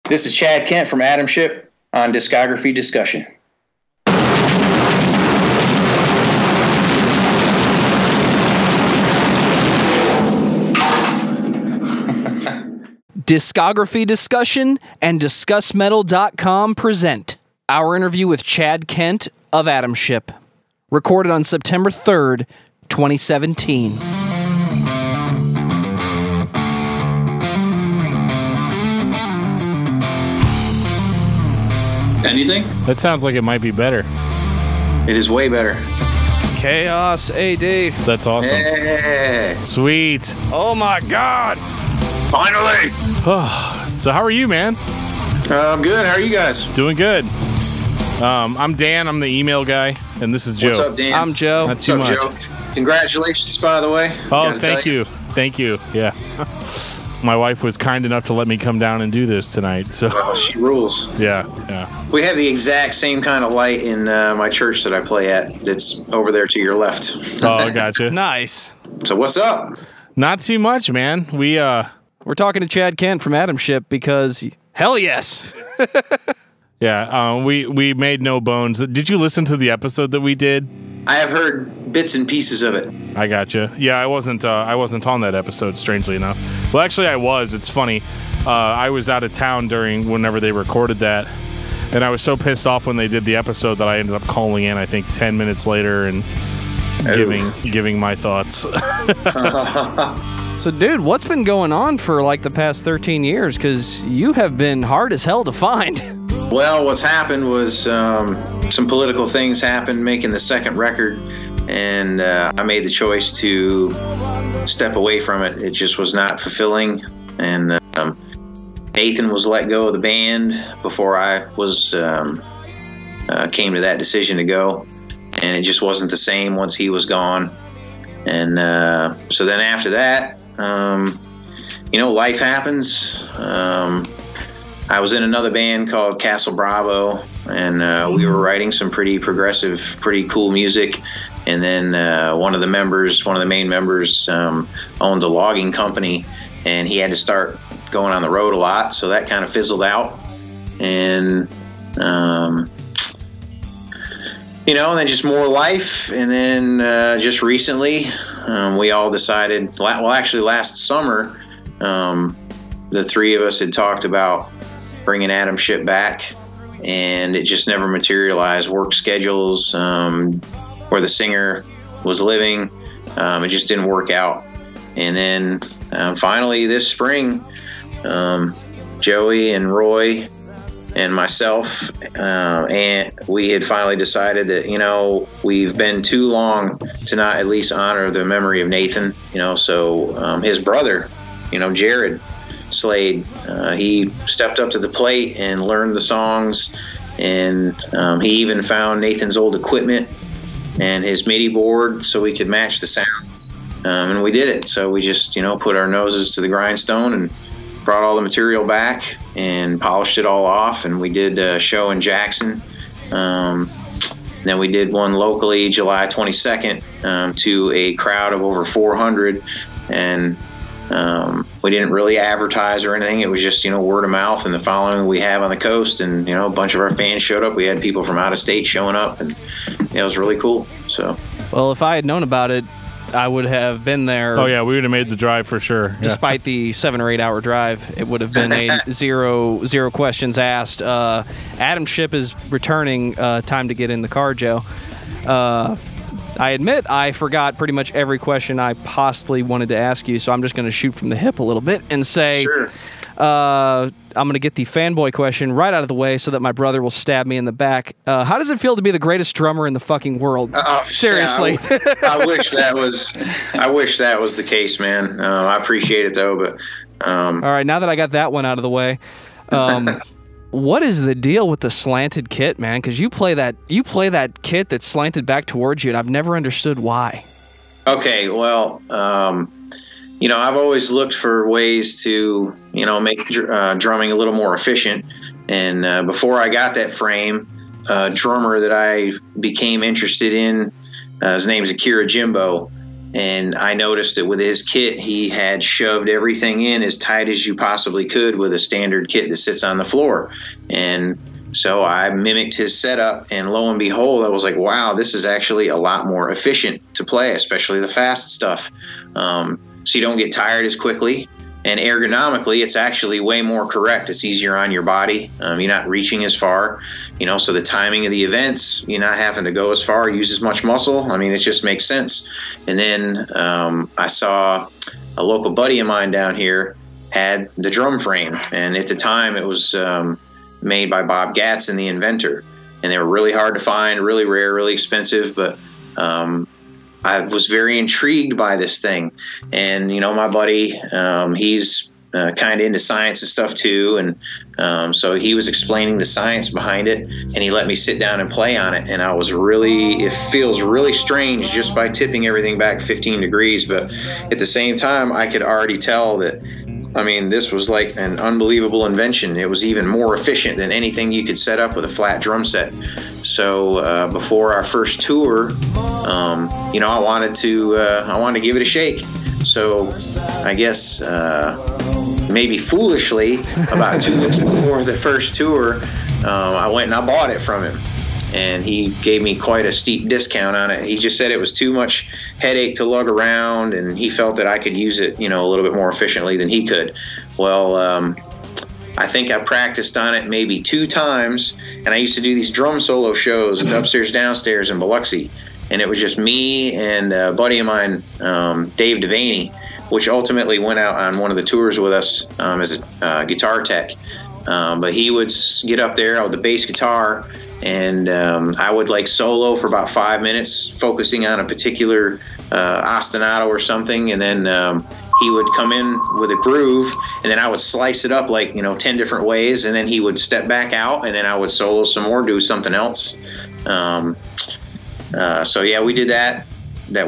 This is Chad Kent from Atomship on Discography Discussion. Discography Discussion and discussmetal.com present our interview with Chad Kent of Atomship, recorded on September 3rd, 2017. Anything? That sounds like it might be better. It is way better. Chaos AD. That's awesome. Hey. Sweet. Oh my God. Finally. So how are you, man? I'm good. How are you guys? Doing good. I'm Dan. I'm the email guy, and this is Joe. What's up, Dan? I'm Joe. Not too much. Joe? Congratulations, by the way. Oh, thank you. Thank you. Yeah. My wife was kind enough to let me come down and do this tonight. So She rules. yeah. We have the exact same kind of light in my church that I play at. That's over there to your left. Oh, I gotcha. Nice. So what's up? Not too much, man. We're talking to Chad Kent from Atomship because, hell yes. Yeah, we made no bones. Did you listen to the episode that we did? I have heard bits and pieces of it. I gotcha. Yeah, I wasn't on that episode, strangely enough. Well, actually, I was. It's funny. I was out of town whenever they recorded that, and I was so pissed off when they did the episode that I ended up calling in, I think, 10 minutes later and giving my thoughts. So, dude, what's been going on for like the past 13 years? Because you have been hard as hell to find. Well, what's happened was some political things happened making the second record, and I made the choice to step away from it. It just was not fulfilling, and Nathan was let go of the band before I was came to that decision to go, and it just wasn't the same once he was gone. And so then after that, life happens. I was in another band called Castle Bravo, and we were writing some pretty progressive, pretty cool music. And then one of the main members, owned a logging company, and he had to start going on the road a lot, so that kind of fizzled out. And and then just more life. And then just recently, we all decided, actually last summer, the three of us had talked about bringing Atomship back, and it just never materialized. Work schedules, where the singer was living, it just didn't work out. And then finally this spring, Joey and Roy and myself, and we had finally decided that, we've been too long to not at least honor the memory of Nathan, so his brother, Jared Slade, he stepped up to the plate and learned the songs, and he even found Nathan's old equipment and his MIDI board so we could match the sounds, and we did it. So we just put our noses to the grindstone and brought all the material back and polished it all off, and we did a show in Jackson. Then we did one locally July 22nd to a crowd of over 400, and we didn't really advertise or anything. It was just, word of mouth and the following we have on the coast. And, a bunch of our fans showed up. We had people from out of state showing up, and it was really cool. So, Well, if I had known about it, I would have been there. Oh, yeah, we would have made the drive for sure. Despite the 7 or 8 hour drive, it would have been a zero questions asked. Atomship is returning. Time to get in the car, Joe. I admit I forgot pretty much every question I possibly wanted to ask you, so I'm just going to shoot from the hip a little bit and say, sure. I'm going to get the fanboy question right out of the way so that my brother will stab me in the back. How does it feel to be the greatest drummer in the fucking world? Seriously. Yeah, I wish that was the case, man. I appreciate it though, but all right, now that I got that one out of the way, what is the deal with the slanted kit, man? Because you play that kit that's slanted back towards you, and I've never understood why. Okay, well, I've always looked for ways to, make drumming a little more efficient. And before I got that frame, a drummer that I became interested in, his name's Akira Jimbo, And I noticed that with his kit, he had shoved everything in as tight as you possibly could with a standard kit that sits on the floor. And so I mimicked his setup, and lo and behold, I was like, wow, this is actually a lot more efficient to play, especially the fast stuff. So you don't get tired as quickly. And ergonomically, it's actually way more correct. It's easier on your body. You're not reaching as far, so the timing of the events, you're not having to go as far, use as much muscle. I mean, it just makes sense. And then I saw a local buddy of mine down here had the drum frame. And at the time, it was made by Bob Gatson, the inventor. And they were really hard to find, really rare, really expensive. But I was very intrigued by this thing. And, my buddy, he's kind of into science and stuff too. And so he was explaining the science behind it, and he let me sit down and play on it. And I was it feels really strange just by tipping everything back 15 degrees. But at the same time, I could already tell that, this was like an unbelievable invention. It was even more efficient than anything you could set up with a flat drum set. So before our first tour, I wanted to give it a shake. So I guess maybe foolishly, about 2 weeks before the first tour, I went and I bought it from him. And he gave me quite a steep discount on it. He just said it was too much headache to lug around, and he felt that I could use it, a little bit more efficiently than he could. Well, I think I practiced on it maybe 2 times, and I used to do these drum solo shows with Upstairs Downstairs in Biloxi, and it was just me and a buddy of mine, Dave Devaney, which ultimately went out on one of the tours with us as a guitar tech. But he would get up there with the bass guitar, and I would solo for about 5 minutes, focusing on a particular ostinato or something, and then he would come in with a groove, and then I would slice it up 10 different ways, and then he would step back out, and then I would solo some more, do something else. So yeah, we did that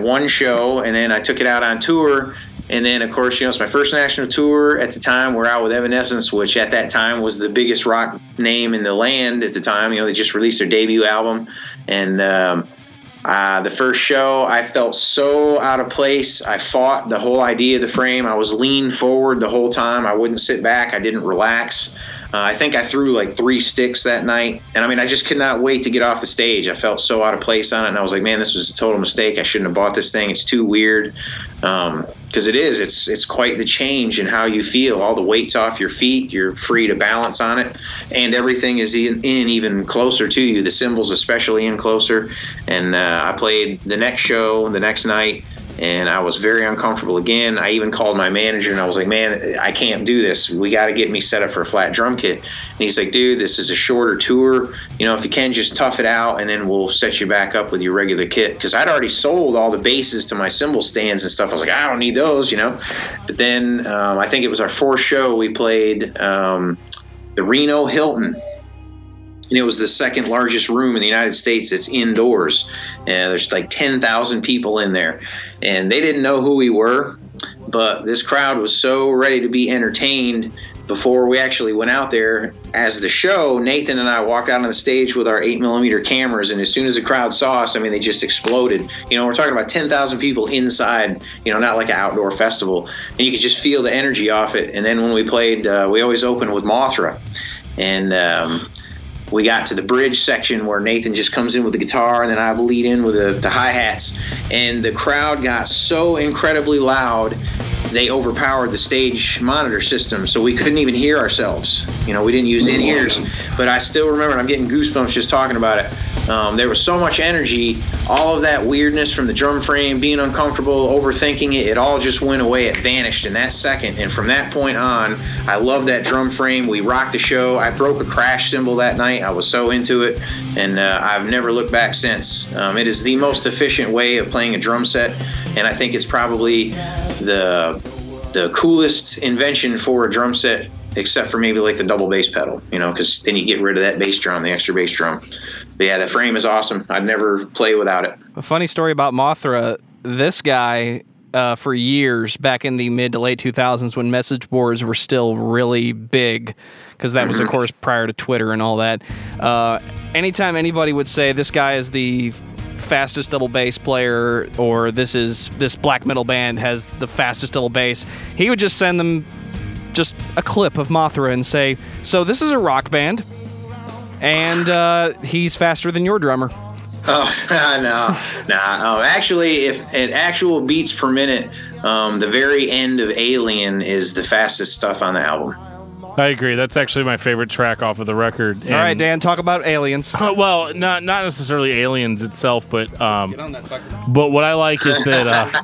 one show, and then I took it out on tour. And then, of course, it's my first national tour. At the time, we're out with Evanescence, which at that time was the biggest rock name in the land at the time. They just released their debut album. And the first show, I felt so out of place. I fought the whole idea of the frame. I was leaned forward the whole time. I wouldn't sit back. I didn't relax. I think I threw 3 sticks that night. And I just could not wait to get off the stage. I felt so out of place on it. And I was like, man, this was a total mistake. I shouldn't have bought this thing. It's too weird. Because it's quite the change in how you feel. All the weight's off your feet. You're free to balance on it. And everything is in even closer to you. The cymbals especially in closer. And I played the next show the next night, and I was very uncomfortable again. I even called my manager, and I was like, man, I can't do this. We got to get me set up for a flat drum kit. And he's like, dude, this is a shorter tour. If you can, just tough it out, and then we'll set you back up with your regular kit. Because I'd already sold all the bases to my cymbal stands and stuff. I was like, I don't need those, But then I think it was our 4th show. We played the Reno Hilton. And it was the 2nd largest room in the United States that's indoors. And there's 10,000 people in there. And they didn't know who we were, but this crowd was so ready to be entertained. Before we actually went out there as the show, Nathan and I walked out on the stage with our 8mm cameras, and as soon as the crowd saw us, they just exploded. We're talking about 10,000 people inside, not like an outdoor festival, and you could just feel the energy off it. And then when we played, we always opened with Mothra, and we got to the bridge section where Nathan just comes in with the guitar, and then I lead in with the hi-hats, and the crowd got so incredibly loud they overpowered the stage monitor system, so we couldn't even hear ourselves. We didn't use in-ears, but I still remember, and I'm getting goosebumps just talking about it. There was so much energy, all of that weirdness from the drum frame, being uncomfortable, overthinking it, it all just went away. It vanished in that second, and from that point on, I loved that drum frame. We rocked the show. I broke a crash cymbal that night. I was so into it, and I've never looked back since. It is the most efficient way of playing a drum set, and I think it's probably the coolest invention for a drum set, except for maybe the double bass pedal, because then you get rid of that bass drum, the extra bass drum. But yeah, the frame is awesome. I'd never play without it. A funny story about Mothra, this guy, for years, back in the mid to late 2000s when message boards were still really big, because that was, of course, prior to Twitter and all that. Anytime anybody would say this guy is the fastest double bass player, or this black metal band has the fastest double bass, he would just send them just a clip of Mothra and say, so this is a rock band, and he's faster than your drummer. Oh, no. Actually, if at actual beats per minute, the very end of Alien is the fastest stuff on the album. I agree. That's actually my favorite track off of the record. All right, Dan, talk about Aliens. Well, not necessarily Aliens itself, but Get on that sucker. But what I like is that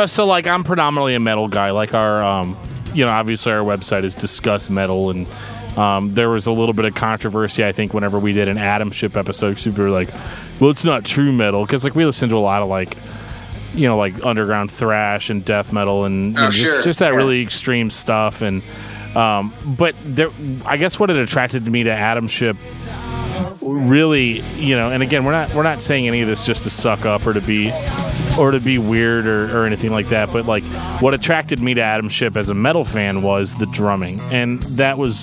so like I'm predominantly a metal guy. Like our obviously our website is discussmetal, and there was a little bit of controversy, I think, whenever we did an Atomship episode. People were like, well, it's not true metal, because like we listen to a lot of like underground thrash and death metal and just that really extreme stuff. And but there, I guess what it attracted me to Atomship really, and again, we're not saying any of this just to suck up or to be weird or anything like that, but like what attracted me to Atomship as a metal fan was the drumming, and that was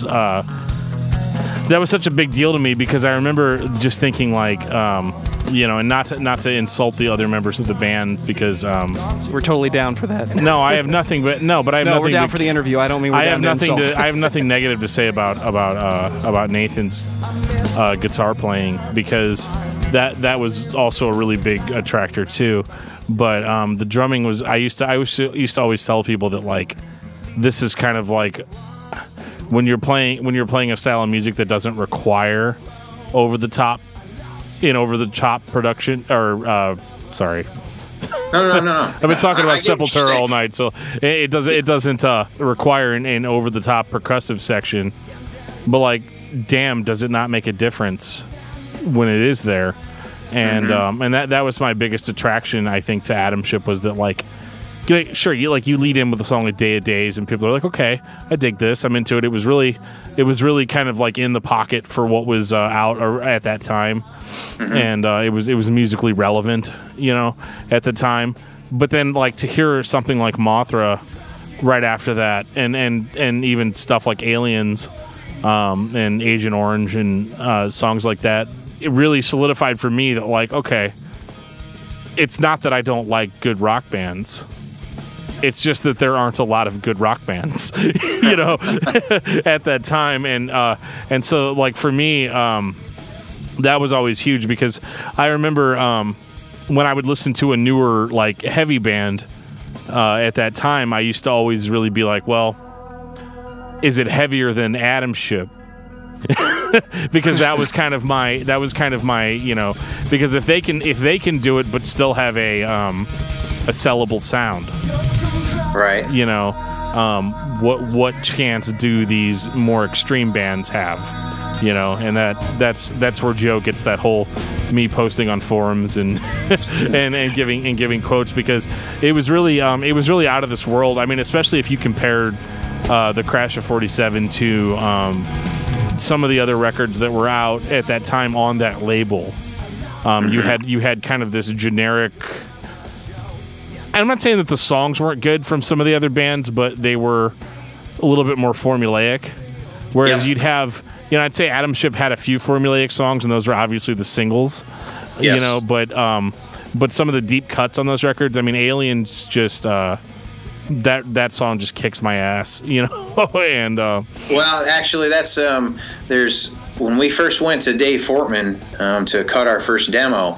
such a big deal to me, because I remember just thinking like and not to insult the other members of the band, because we're totally down for that. No, I have nothing but we're down for the interview. I don't mean I have nothing negative to say about Nathan's guitar playing, because that was also a really big attractor too. But the drumming was, I used to always tell people that like this is kind of like when you're playing a style of music that doesn't require over the top production, or sorry. No. I've been talking about Sepultura all night, so it doesn't require an over the top percussive section. But like, damn, does it not make a difference when it is there? And and that was my biggest attraction, I think, to Atomship, was that like, sure, you lead in with a song like Day of Days, and people are like, okay, I dig this, I'm into it. It was really kind of like in the pocket for what was out or at that time, and it was musically relevant, at the time. But then like to hear something like Mothra right after that, and even stuff like Aliens, and Agent Orange, and songs like that, it really solidified for me that like, okay, it's not that I don't like good rock bands. It's just that there aren't a lot of good rock bands, at that time. And so, like, for me, that was always huge, because I remember when I would listen to a newer, like, heavy band at that time, I used to always really be like, well, is it heavier than Atomship? Because that was kind of my because if they can do it but still have a sellable sound, right? What chance do these more extreme bands have? And that's where Joe gets that whole me posting on forums and and giving quotes, because it was really out of this world. I mean, especially if you compared the Crash of 47 to some of the other records that were out at that time on that label. You had kind of this generic. I'm not saying that the songs weren't good from some of the other bands, but they were a little bit more formulaic. Whereas you'd have, I'd say Atomship had a few formulaic songs, and those were obviously the singles. Yes. But some of the deep cuts on those records, I mean, Aliens just that song just kicks my ass, and well, actually, that's there's when we first went to Dave Fortman to cut our first demo.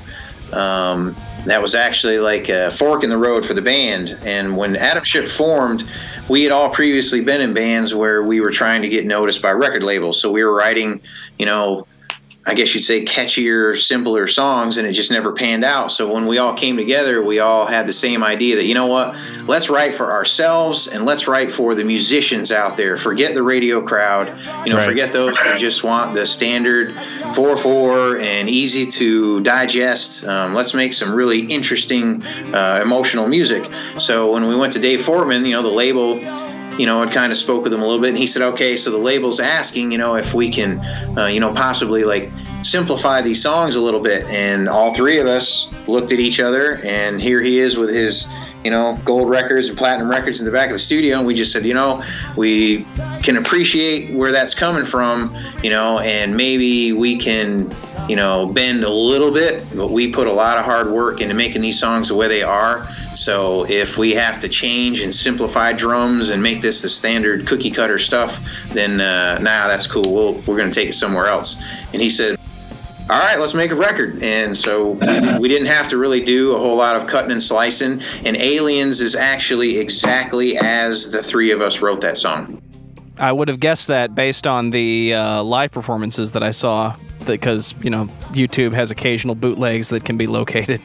That was actually like a fork in the road for the band. And when Atomship formed, we had all previously been in bands where we were trying to get noticed by record labels. So we were writing, I guess you'd say catchier, simpler songs, and it just never panned out. So when we all came together, we all had the same idea that, let's write for ourselves and let's write for the musicians out there. Forget the radio crowd, right. Forget those that just want the standard 4/4 and easy to digest. Let's make some really interesting, emotional music. So when we went to Dave Fortman, the label, it kind of spoke with him a little bit, and he said, okay, so the label's asking, if we can, possibly like simplify these songs a little bit. And all three of us looked at each other, and here he is with his, gold records and platinum records in the back of the studio, and we just said, we can appreciate where that's coming from, and maybe we can, bend a little bit, but we put a lot of hard work into making these songs the way they are. So if we have to change and simplify drums and make this the standard cookie cutter stuff, then that's cool. We're going to take it somewhere else. And he said, all right, let's make a record. And so we didn't have to really do a whole lot of cutting and slicing. And Aliens is actually exactly as the three of us wrote that song. I would have guessed that based on the live performances that I saw, because, YouTube has occasional bootlegs that can be located.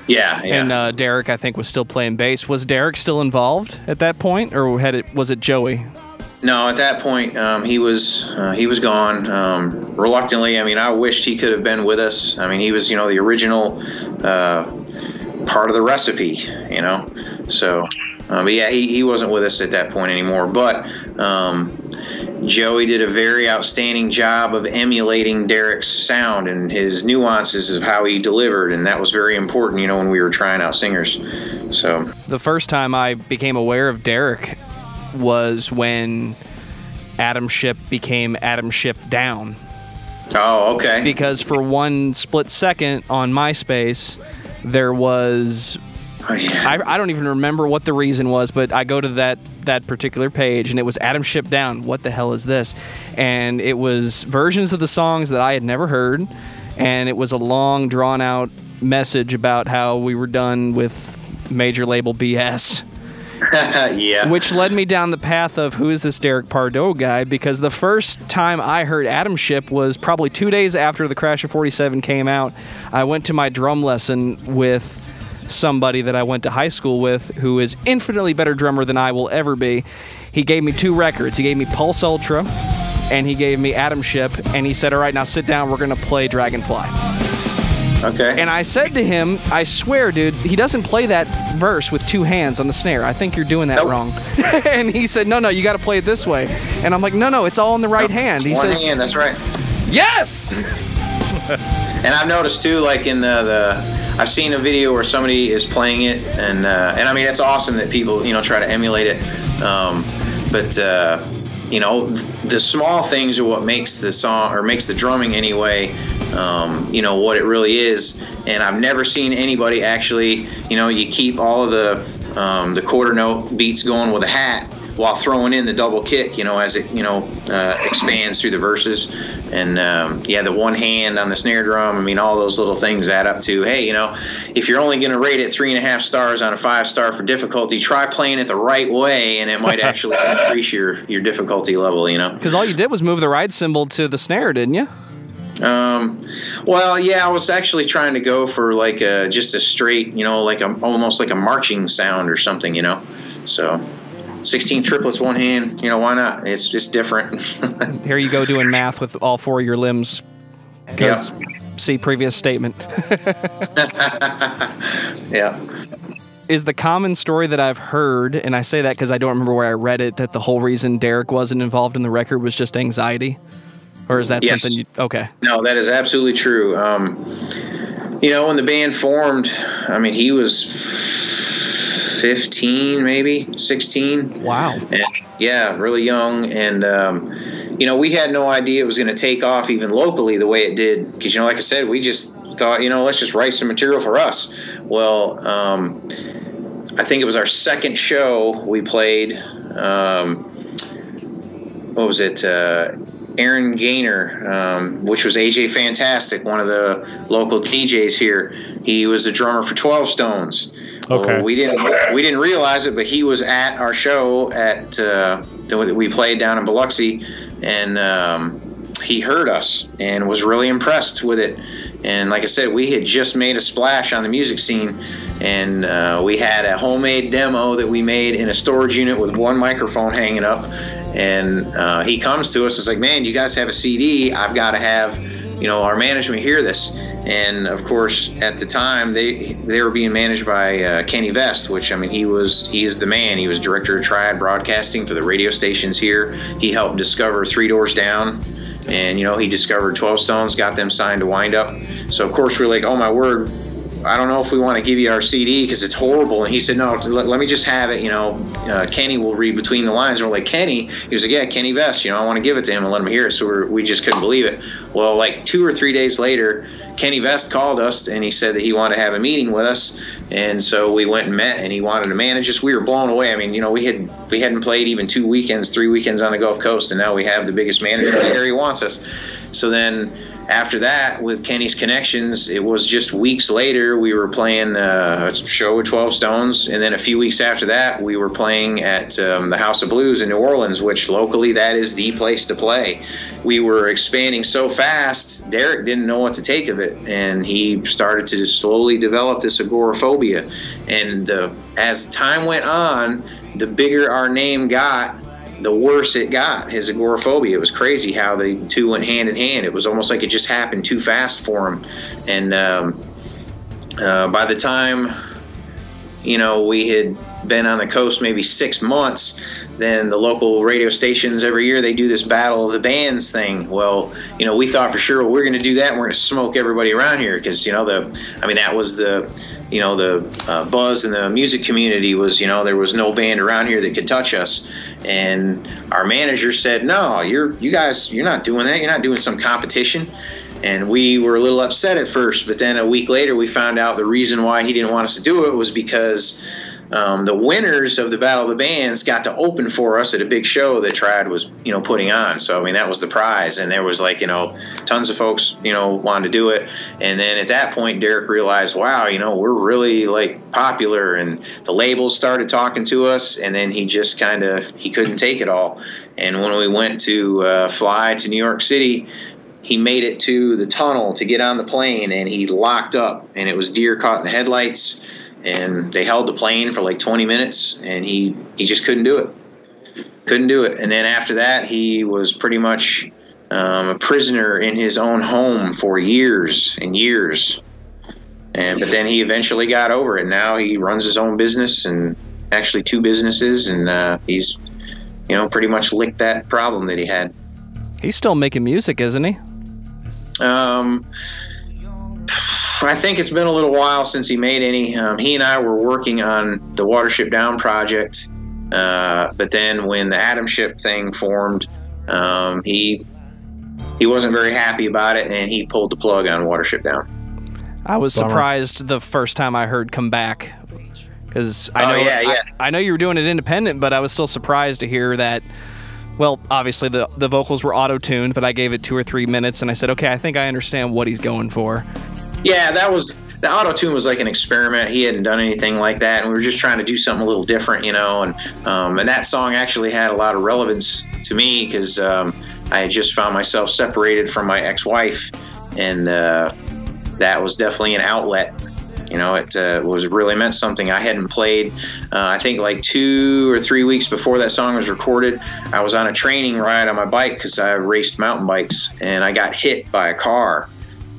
Yeah. And Derek, I think, was still playing bass. Was Derek still involved at that point, or was it Joey? No, at that point, he was gone. Reluctantly, I wished he could have been with us. He was, the original part of the recipe, So, but yeah, he wasn't with us at that point anymore. But Joey did a very outstanding job of emulating Derek's sound and his nuances of how he delivered, and that was very important, when we were trying out singers. So the first time I became aware of Derek was when Atomship became Atomship Down. Oh, okay. Because for one split second on MySpace, there was... Oh, yeah. I don't even remember what the reason was, but I go to that particular page, and it was Atomship Down. What the hell is this? And it was versions of the songs that I had never heard, and it was a long, drawn-out message about how we were done with major label BS. Yeah. Which led me down the path of who is this Derek Pardoe guy, because the first time I heard Atomship was probably 2 days after the Crash of 47 came out. I went to my drum lesson with somebody that I went to high school with who is infinitely better drummer than I will ever be. He gave me 2 records. He gave me Pulse Ultra and he gave me Atomship, and he said, all right, now sit down, we're going to play Dragonfly. Okay. And I said to him, I swear, dude, he doesn't play that verse with 2 hands on the snare. I think you're doing that wrong. And he said, no, you got to play it this way. And I'm like, no, it's all in the right hand. He says, hand, that's right. Yes! And I've noticed too, like in I've seen a video where somebody is playing it, and it's awesome that people, try to emulate it. But the small things are what makes the song, or makes the drumming anyway, what it really is. And I've never seen anybody actually, you keep all of the quarter note beats going with a hat while throwing in the double kick, as it, expands through the verses. And, the one hand on the snare drum, all those little things add up to, hey, if you're only going to rate it 3.5 stars on a 5-star for difficulty, try playing it the right way, and it might actually increase your difficulty level, Because all you did was move the ride cymbal to the snare, didn't you? Well, yeah, I was actually trying to go for like just a straight, almost like a marching sound or something, so 16 triplets, one hand, why not? It's just different. Here you go doing math with all 4 of your limbs. Because see previous statement. Yeah. Is the common story that I've heard, and I say that because I don't remember where I read it, that the whole reason Derek wasn't involved in the record was just anxiety? Or is that something you... Okay. No, that is absolutely true. When the band formed, he was 15, maybe 16. Wow. And yeah, really young. And, we had no idea it was going to take off even locally the way it did. Because, like I said, we just thought, let's just write some material for us. Well, I think it was our second show we played. What was it? Aaron Gaynor, which was AJ Fantastic, one of the local DJs here. He was the drummer for 12 Stones. Okay. Well, we didn't realize it, but he was at our show at that we played down in Biloxi, and he heard us and was really impressed with it. And like I said, we had just made a splash on the music scene, and we had a homemade demo that we made in a storage unit with one microphone hanging up. And he comes to us, it's like, man, you guys have a CD. I've got to have, our management hear this. And of course, at the time, they were being managed by Kenny Vest, which, he's the man. He was director of Triad Broadcasting for the radio stations here. He helped discover 3 Doors Down. And, he discovered 12 Stones, got them signed to Wind Up. So, of course, we're like, oh, my word, I don't know if we want to give you our CD because it's horrible. And he said, no, let me just have it. Kenny will read between the lines. And we're like, Kenny? He was like, yeah, Kenny Best. I want to give it to him and let him hear it. So we just couldn't believe it. Well, like 2 or 3 days later, Kenny Best called us and he said that he wanted to have a meeting with us. And so we went and met, and he wanted to manage us. We were blown away. I mean, we hadn't played even 2 weekends, 3 weekends on the Gulf Coast, and now we have the biggest manager there. He wants us. So then after that, with Kenny's connections, it was just weeks later we were playing a show with 12 Stones, and then a few weeks after that we were playing at the House of Blues in New Orleans, which locally that is the place to play. We were expanding so fast, Derek didn't know what to take of it, and he started to slowly develop this agoraphobia. And as time went on, the bigger our name got, the worse it got, his agoraphobia. It was crazy how the two went hand in hand. It was almost like it just happened too fast for him. And by the time, we had been on the coast maybe 6 months, then the local radio stations every year, they do this Battle of the Bands thing. Well, we thought for sure, we're going to do that and we're going to smoke everybody around here because, that was the buzz in the music community was, there was no band around here that could touch us. And our manager said, no, you're not doing that. You're not doing some competition. And we were a little upset at first, but then a week later we found out the reason why he didn't want us to do it was because the winners of the Battle of the Bands got to open for us at a big show that Triad was, putting on. So, that was the prize. And there was tons of folks, wanted to do it. And then at that point, Derek realized, wow, we're really popular, and the labels started talking to us. And then he just he couldn't take it all. And when we went to fly to New York City, he made it to the tunnel to get on the plane, and he locked up, and it was deer caught in the headlights. And they held the plane for 20 minutes, and he just couldn't do it. And then after that, he was pretty much a prisoner in his own home for years and years. But then he eventually got over it. Now he runs his own business, and actually 2 businesses, and he's pretty much licked that problem that he had. He's still making music, isn't he? I think it's been a little while since he made any. He and I were working on the Watership Down project, but then when the Atomship thing formed, he wasn't very happy about it, and he pulled the plug on Watership Down. I was surprised the first time I heard "Come Back," because I know you were doing it independent, but I was still surprised to hear that. Well, obviously the vocals were auto-tuned, but I gave it 2 or 3 minutes, and I said, okay, I think I understand what he's going for. Yeah, the auto-tune was like an experiment. He hadn't done anything like that, and we were just trying to do something a little different, and that song actually had a lot of relevance to me because I had just found myself separated from my ex-wife, and that was definitely an outlet. It was really meant something. I hadn't played, I think 2 or 3 weeks before that song was recorded. I was on a training ride on my bike because I raced mountain bikes, and I got hit by a car.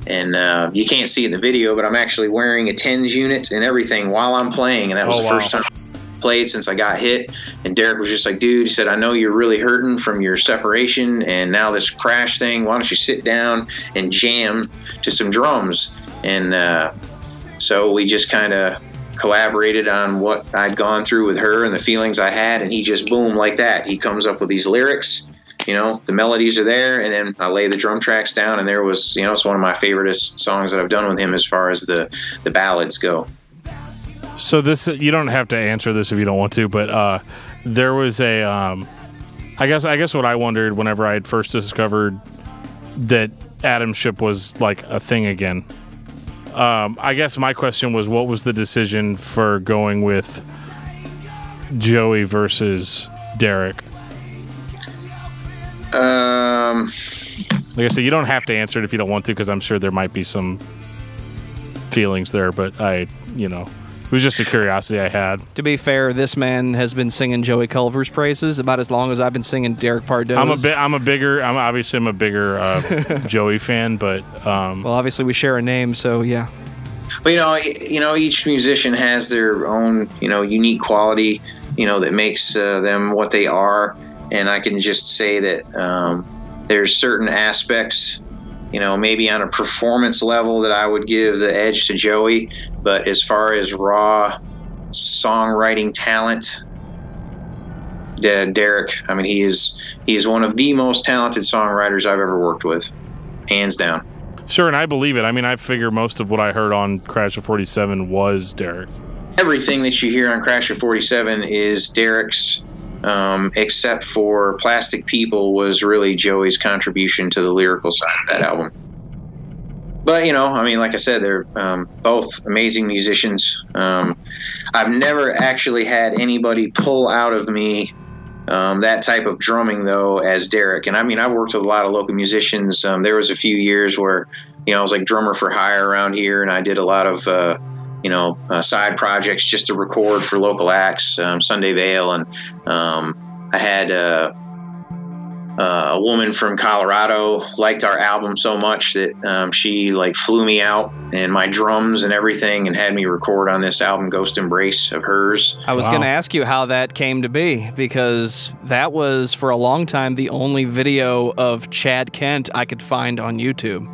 And you can't see it in the video, but I'm actually wearing a TENS unit and everything while I'm playing. And that was the first time I played since I got hit. And Derek was just like, dude, he said, I know you're really hurting from your separation and now this crash thing. Why don't you sit down and jam to some drums? And so we just kind of collaborated on what I'd gone through with her and the feelings I had. And he just, boom, like that. He comes up with these lyrics. The melodies are there, and then I lay the drum tracks down, and there was, it's one of my favorite songs that I've done with him as far as the ballads go. So this, you don't have to answer this if you don't want to, but there was a, I guess what I wondered whenever I had first discovered that Atomship was a thing again. I guess my question was, what was the decision for going with Joey versus Derek? Like I said, you don't have to answer it if you don't want to, because I'm sure there might be some feelings there, but it was just a curiosity I had. To be fair, this man has been singing Joey Culver's praises about as long as I've been singing Derek Pardoe. I'm a bigger Joey fan, but well, obviously we share a name, so yeah. Well, each musician has their own, unique quality, that makes them what they are. And I can just say that there's certain aspects you know, maybe on a performance level that I would give the edge to Joey, but as far as raw songwriting talent, Derek, I mean, he is one of the most talented songwriters I've ever worked with, hands down. Sure, and I believe it. I mean, I figure most of what I heard on Crash of 47 was Derek. Everything that you hear on Crash of 47 is Derek's, except for Plastic People was really Joey's contribution to the lyrical side of that album. But, you know, I mean, like I said, they're both amazing musicians. I've never actually had anybody pull out of me that type of drumming, though, as Derek. And I mean, I've worked with a lot of local musicians. There was a few years where, you know, I was like drummer for hire around here, and I did a lot of, side projects just to record for local acts, Sunday Vale. And I had a woman from Colorado liked our album so much that she like flew me out and my drums and everything and had me record on this album, Ghost Embrace, of hers. I was going to ask you how that came to be, because that was for a long time the only video of Chad Kent I could find on YouTube.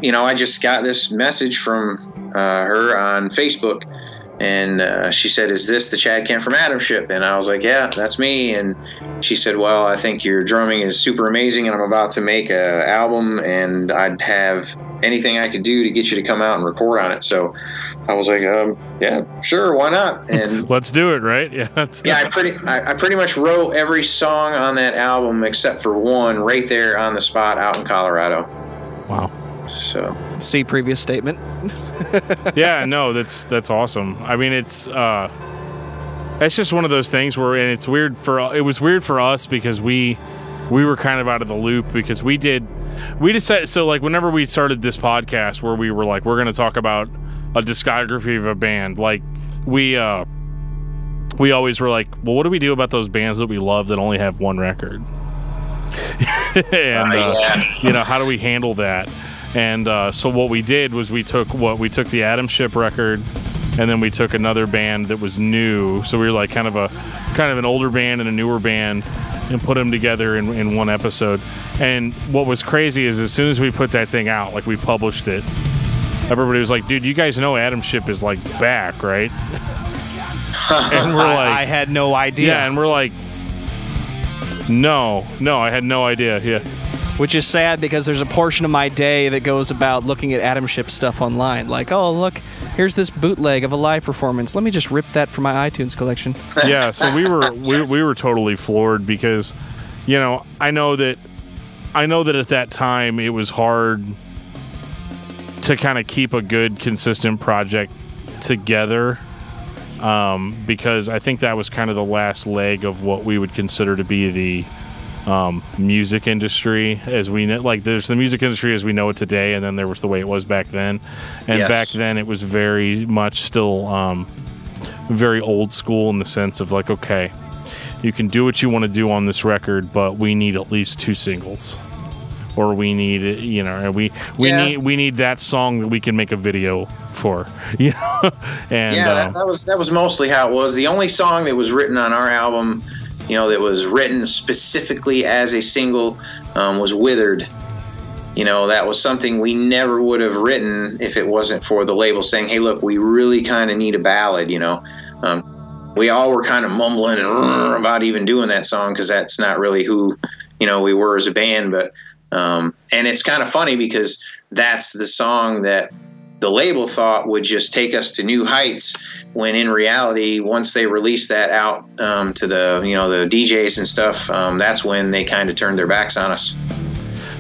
You know, I just got this message from her on Facebook, and she said, "Is this the Chad Kent from Atomship?" And I was like, "Yeah, that's me." And she said, "Well, I think your drumming is super amazing, and I'm about to make an album, and I'd have anything I could do to get you to come out and record on it." So I was like, "Yeah, sure, why not?" And let's do it, right? Yeah. Yeah, I pretty much wrote every song on that album except for one right there on the spot out in Colorado. Wow. So see previous statement. Yeah, no, that's awesome. I mean, it's just one of those things where, and it was weird for us because we were kind of out of the loop, because we decided, so like whenever we started this podcast where we were like, we're going to talk about a discography of a band, like we always were like, well, what do we do about those bands that we love that only have one record? And you know, how do we handle that? And so what we did was we took the Atomship record, and then we took another band that was new. So we were like kind of an older band and a newer band, and put them together in one episode. And what was crazy is as soon as we put that thing out, like we published it, everybody was like, "Dude, you guys know Atomship is like back, right?" And we're like, I had no idea. Yeah, and we're like, no, I had no idea. Yeah. Which is sad, because there's a portion of my day that goes about looking at Atomship stuff online. Like, oh, look, here's this bootleg of a live performance. Let me just rip that from my iTunes collection. Yeah, so we were totally floored, because, you know, I know that at that time it was hard to kind of keep a good, consistent project together, because I think that was kind of the last leg of what we would consider to be the music industry as we know. Like, there's the music industry as we know it today, and then there was the way it was back then. And yes. Back then it was very much still very old school, in the sense of like, okay, you can do what you want to do on this record, but we need at least 2 singles, or we need, you know, we need that song that we can make a video for, you know. And yeah, that was mostly how it was. The only song that was written on our album, you know, that was written specifically as a single, was Withered. You know, that was something we never would have written if it wasn't for the label saying, "Hey, look, we really kind of need a ballad," you know. We all were kind of mumbling about even doing that song, because that's not really who, you know, we were as a band. But and it's kind of funny, because that's the song that the label thought would just take us to new heights, when in reality, once they released that out to the, you know, the DJs and stuff, that's when they kind of turned their backs on us.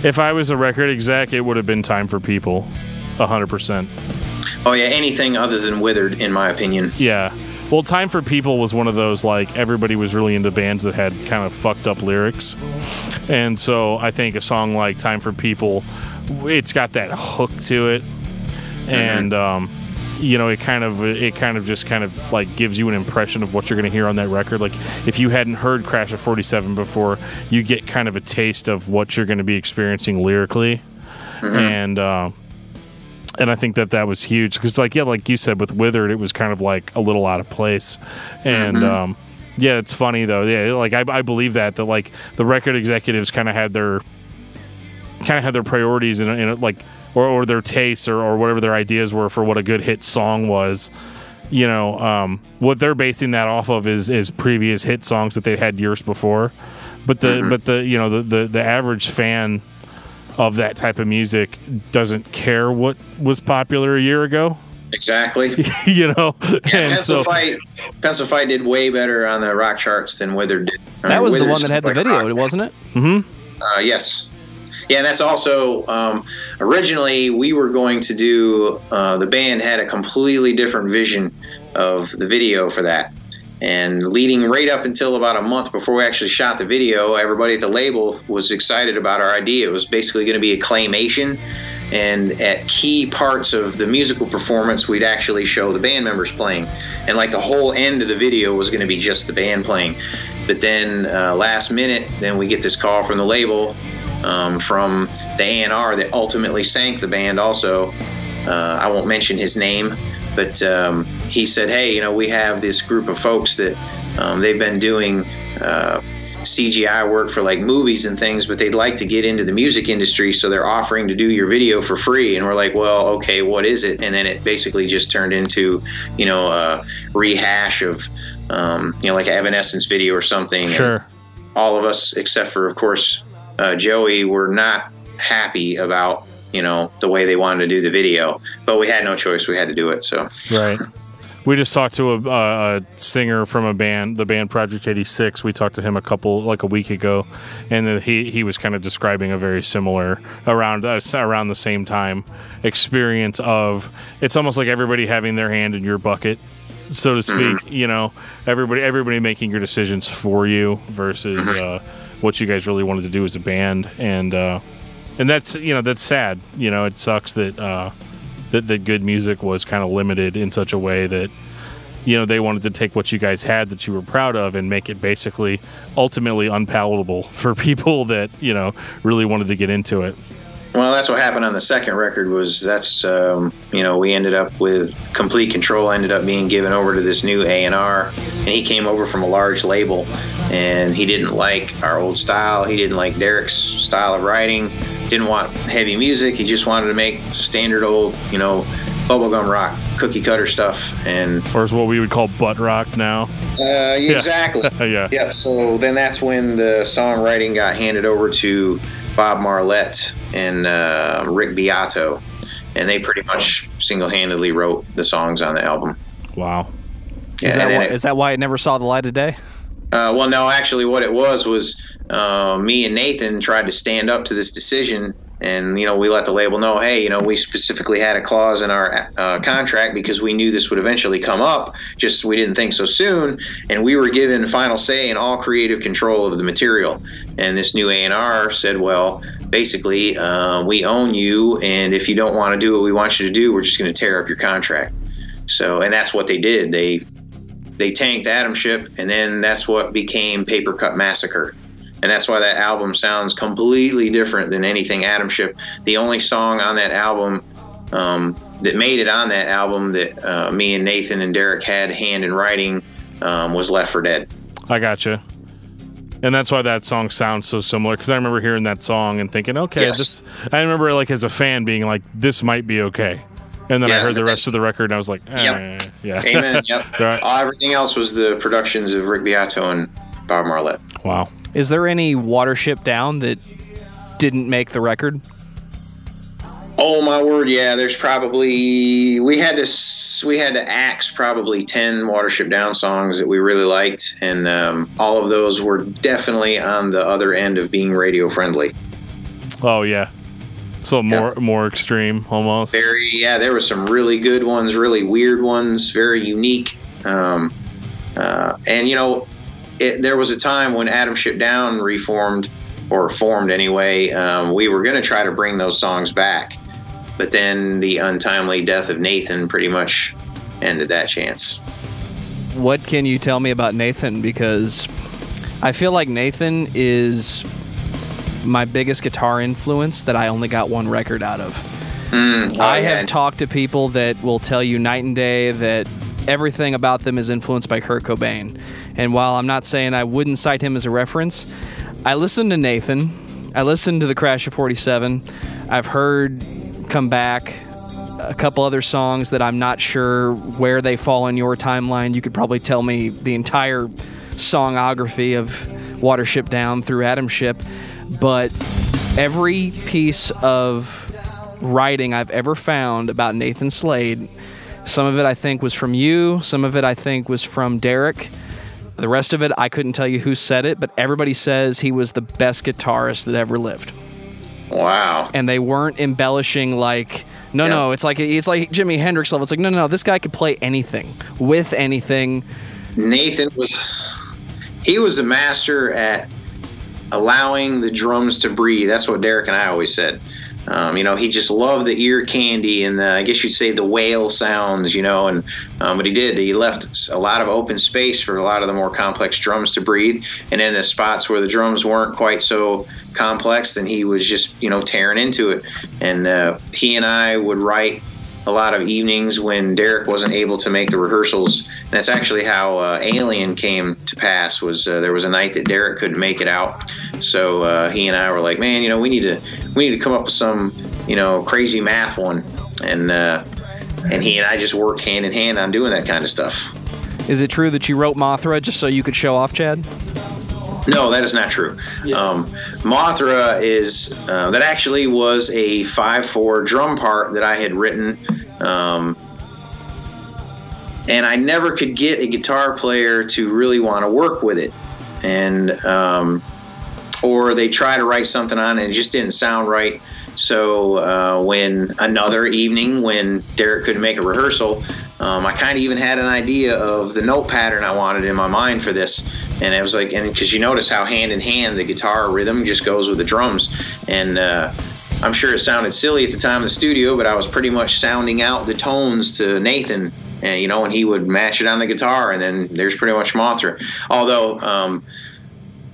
If I was a record exec, it would have been Time for People, 100%. Oh yeah, anything other than Withered, in my opinion. Yeah. Well, Time for People was one of those, like, everybody was really into bands that had kind of fucked up lyrics. And so I think a song like Time for People, it's got that hook to it. And you know, it kind of just like gives you an impression of what you're going to hear on that record. Like, if you hadn't heard Crash of 47 before, you get kind of a taste of what you're going to be experiencing lyrically. And I think that was huge, because, like, yeah, like you said with Withered, it was kind of like a little out of place. And yeah, it's funny though. Yeah, like I believe that like the record executives kind of had their kind of had their priorities in like, or their tastes or whatever their ideas were for what a good hit song was. You know, what they're basing that off of is previous hit songs that they had years before. But the average fan of that type of music doesn't care what was popular a year ago. Exactly. You know, yeah, Pencil Fight did way better on the rock charts than Withered did. That was the one that had the video, wasn't it? Mm-hmm. Yes. Yeah, and that's also originally we were going to do. The band had a completely different vision of the video for that. And leading right up until about a month before we actually shot the video, everybody at the label was excited about our idea. It was basically going to be a claymation, and at key parts of the musical performance, we'd actually show the band members playing. And like the whole end of the video was going to be just the band playing. But then last minute, then we get this call from the label, from the A&R that ultimately sank the band also. I won't mention his name, but he said, hey, you know, we have this group of folks that they've been doing CGI work for like movies and things, but they'd like to get into the music industry, so they're offering to do your video for free. And we're like, well, okay, what is it? And then it basically just turned into, you know, a rehash of, you know, like an Evanescence video or something. Sure. And all of us, except for, of course, Joey, were not happy about, you know, the way they wanted to do the video, but we had no choice. We had to do it. So right. We just talked to a singer from a band, the band Project 86. We talked to him a week ago, and then he was kind of describing a very similar around the same time experience of, it's almost like everybody having their hand in your bucket, so to speak. Mm-hmm. You know, everybody making your decisions for you versus what you guys really wanted to do as a band, and that's, you know, that's sad. You know, it sucks that that good music was kind of limited in such a way that, you know, they wanted to take what you guys had that you were proud of and make it basically ultimately unpalatable for people that, you know, really wanted to get into it. Well, that's what happened on the second record. You know, we ended up with Complete Control ended up being given over to this new A&R, and he came over from a large label, and he didn't like our old style. He didn't like Derek's style of writing. Didn't want heavy music. He just wanted to make standard old, you know, bubblegum rock, cookie cutter stuff. And or is what we would call butt rock now. Exactly. Yeah. Yep. So then that's when the songwriting got handed over to Bob Marlette and Rick Beato, and they pretty much single-handedly wrote the songs on the album. Wow. Yeah, is that why it never saw the light of day? Well, no, actually what it was me and Nathan tried to stand up to this decision, and, you know, we let the label know, hey, you know, we specifically had a clause in our contract because we knew this would eventually come up, just we didn't think so soon, and we were given final say and all creative control of the material. And this new A&R said, well, basically, we own you, and if you don't want to do what we want you to do, we're just going to tear up your contract. So, and that's what they did. They tanked Atomship, and then that's what became Papercut Massacre. And that's why that album sounds completely different than anything Atomship. The only song on that album that made it on that album that me and Nathan and Derek had hand in writing was Left for Dead. I gotcha. And that's why that song sounds so similar, because I remember hearing that song and thinking, okay, yes. I remember, like, as a fan being like, this might be okay. And then I heard the rest of the record, and I was like, yeah. Amen. Yep. Right. Everything else was the productions of Rick Beato and Bob Marlette. Wow. Is there any Watership Down that didn't make the record? Oh my word, yeah. There's probably we had to axe probably 10 Watership Down songs that we really liked, and all of those were definitely on the other end of being radio friendly. Oh yeah. So more extreme almost. There were some really good ones, really weird ones, very unique. And you know, there was a time when Atomship Down reformed, or formed anyway. We were going to try to bring those songs back, but then the untimely death of Nathan pretty much ended that chance. What can you tell me about Nathan? Because I feel like Nathan is my biggest guitar influence that I only got one record out of. I have talked to people that will tell you night and day that everything about them is influenced by Kurt Cobain. And while I'm not saying I wouldn't cite him as a reference, I listened to Nathan I listened to the Crash of 47. I've heard Come Back, a couple other songs that I'm not sure where they fall in your timeline. You could probably tell me the entire songography of Watership Down through Atomship, but every piece of writing I've ever found about Nathan Slade, some of it I think was from you, some of it I think was from Derek. The rest of it, I couldn't tell you who said it, but everybody says he was the best guitarist that ever lived. Wow. And they weren't embellishing like, no, it's like Jimi Hendrix level. It's like, no, this guy could play anything, with anything. Nathan was a master at allowing the drums to breathe. That's what Derek and I always said. He just loved the ear candy and I guess you'd say the whale sounds, but he left a lot of open space for a lot of the more complex drums to breathe. And in the spots where the drums weren't quite so complex, then he was just, tearing into it. And he and I would write a lot of evenings when Derek wasn't able to make the rehearsals. And that's actually how Alien came to pass. There was a night that Derek couldn't make it out, so he and I were like, man, we need to come up with some crazy math one, and he and I just worked hand in hand on doing that kind of stuff. Is it true that you wrote Mothra just so you could show off, Chad? No, that is not true. Yes. Mothra is that actually was a 5/4 drum part that I had written, and I never could get a guitar player to really want to work with it, and or they try to write something on it and it just didn't sound right. So when another evening when Derek couldn't make a rehearsal, I kind of even had an idea of the note pattern I wanted in my mind for this. And it was like, and because you notice how hand in hand the guitar rhythm just goes with the drums. And I'm sure it sounded silly at the time in the studio, but I was pretty much sounding out the tones to Nathan, and he would match it on the guitar. And then there's pretty much Mothra. Although,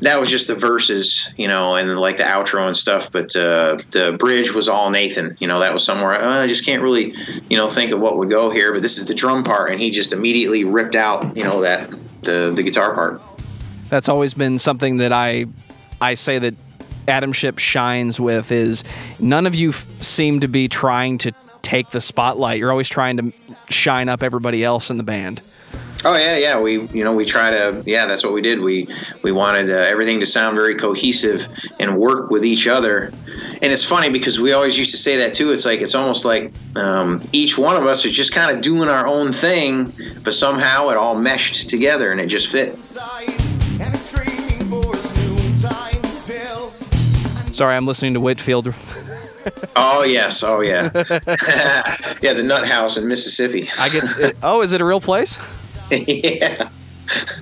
that was just the verses, and like the outro and stuff. But the bridge was all Nathan. That was somewhere I just can't really, think of what would go here. But this is the drum part, and he just immediately ripped out, the guitar part. That's always been something that I say that Atomship shines with is none of you seem to be trying to take the spotlight. You're always trying to shine up everybody else in the band. Oh yeah. We try to, that's what we did. We wanted everything to sound very cohesive and work with each other. And it's funny because we always used to say that too. It's almost like each one of us is just kind of doing our own thing, but somehow it all meshed together and it just fit. Sorry, I'm listening to Whitfield. Oh yes, oh yeah, yeah, the Nut House in Mississippi. Is it a real place? Yeah.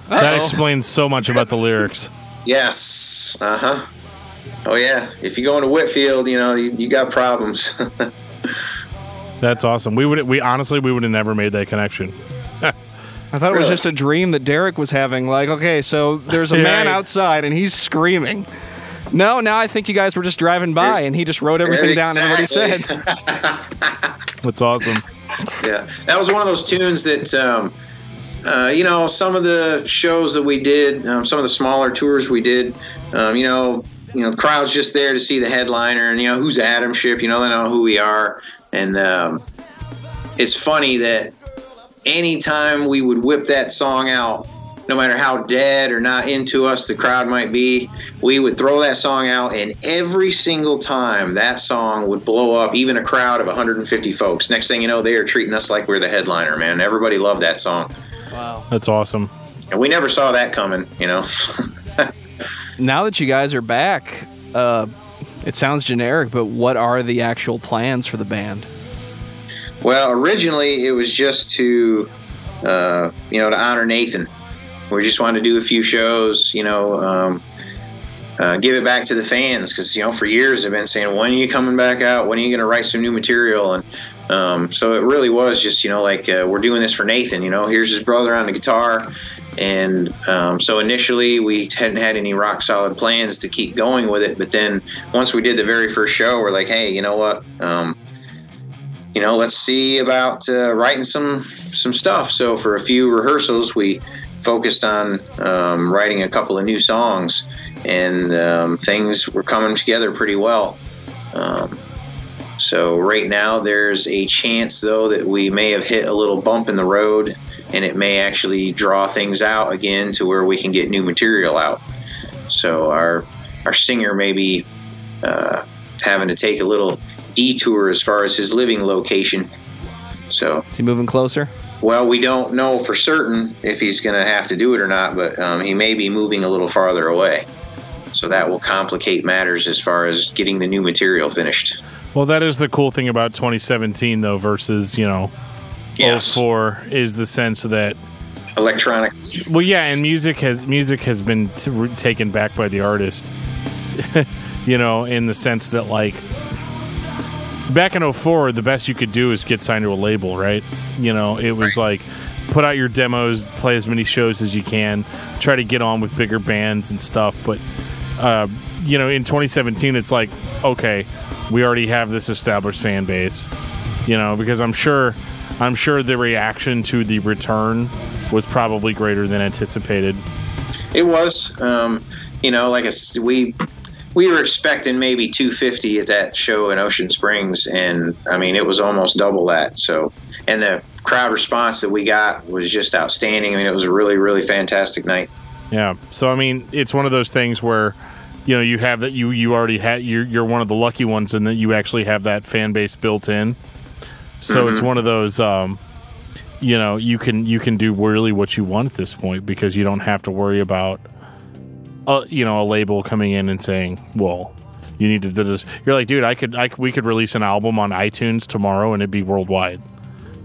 That explains so much about the lyrics. Yes. Oh yeah. If you go into Whitfield, you got problems. That's awesome. We honestly would have never made that connection. I thought it was just a dream that Derek was having. Like, okay, so there's a man outside and he's screaming. No, now I think you guys were just driving by and he just wrote everything down everybody said. That's awesome. Yeah, that was one of those tunes that, some of the shows that we did, some of the smaller tours we did, the crowd's just there to see the headliner and, who's Atomship, they know who we are. And it's funny that anytime we would whip that song out, no matter how dead or not into us the crowd might be, we would throw that song out, and every single time that song would blow up, even a crowd of 150 folks. Next thing you know, they are treating us like we're the headliner, man. Everybody loved that song. Wow. That's awesome. And we never saw that coming, Now that you guys are back, it sounds generic, but what are the actual plans for the band? Well, originally it was just to honor Nathan. We just wanted to do a few shows, give it back to the fans because, for years they've been saying, when are you coming back out? When are you going to write some new material? And so it really was just, we're doing this for Nathan. Here's his brother on the guitar. And so initially we hadn't had any rock solid plans to keep going with it. But then once we did the very first show, we're like, hey, you know what? Let's see about writing some stuff. So for a few rehearsals, we focused on writing a couple of new songs, and things were coming together pretty well. So right now there's a chance, though, that we may have hit a little bump in the road, and it may actually draw things out again to where we can get new material out. So our singer may be having to take a little detour as far as his living location. So is he moving closer? Well, we don't know for certain if he's going to have to do it or not, but he may be moving a little farther away. So that will complicate matters as far as getting the new material finished. Well, that is the cool thing about 2017, though, versus, Yes. 04, is the sense that Electronic. Well, yeah, and music has been taken back by the artist, in the sense that, like, back in 04, the best you could do is get signed to a label, right? It was like, put out your demos, play as many shows as you can, try to get on with bigger bands and stuff. But, in 2017, it's like, okay, we already have this established fan base, because I'm sure the reaction to the return was probably greater than anticipated. It was, we were expecting maybe 250 at that show in Ocean Springs, and I mean, it was almost double that. So, and the crowd response that we got was just outstanding. I mean, it was a really, really fantastic night. Yeah. So, I mean, it's one of those things where, you have that you already had, you're one of the lucky ones in that you actually have that fan base built in. So It's one of those, you can do really what you want at this point, because you don't have to worry about, a label coming in and saying, well, you need to do this. You're like, dude, we could release an album on iTunes tomorrow and it'd be worldwide,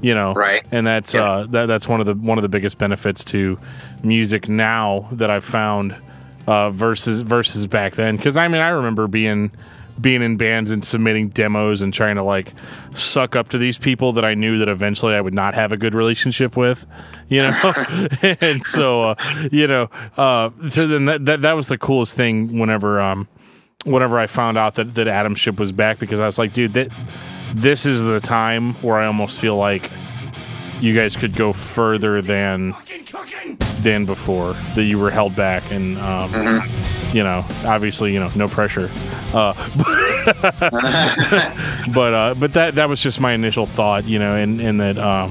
Right. And that's, that's one of the biggest benefits to music now that I've found, versus back then. 'Cause I mean, I remember being in bands and submitting demos and trying to, like, suck up to these people that I knew that eventually I would not have a good relationship with, and so, so then that was the coolest thing whenever I found out that Atomship was back, because I was like, dude, this is the time where I almost feel like you guys could go further than before, that you were held back, and obviously, no pressure. But that was just my initial thought, and that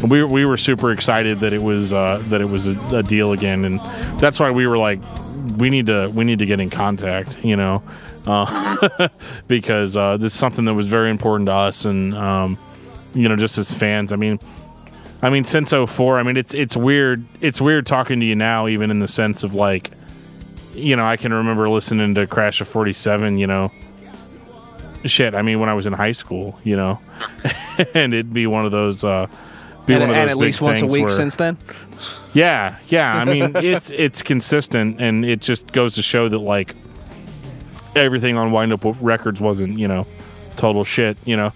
we were super excited that it was a deal again, and that's why we were like, we need to get in contact, because this is something that was very important to us, and just as fans. I mean, since 04, I mean, it's weird talking to you now, even in the sense of, like, I can remember listening to Crash of 47, shit, I mean, when I was in high school, and it'd be one of those, and at least once a week since then? Yeah, I mean, it's consistent, and it just goes to show that, like, everything on Wind Up Records wasn't, total shit, and,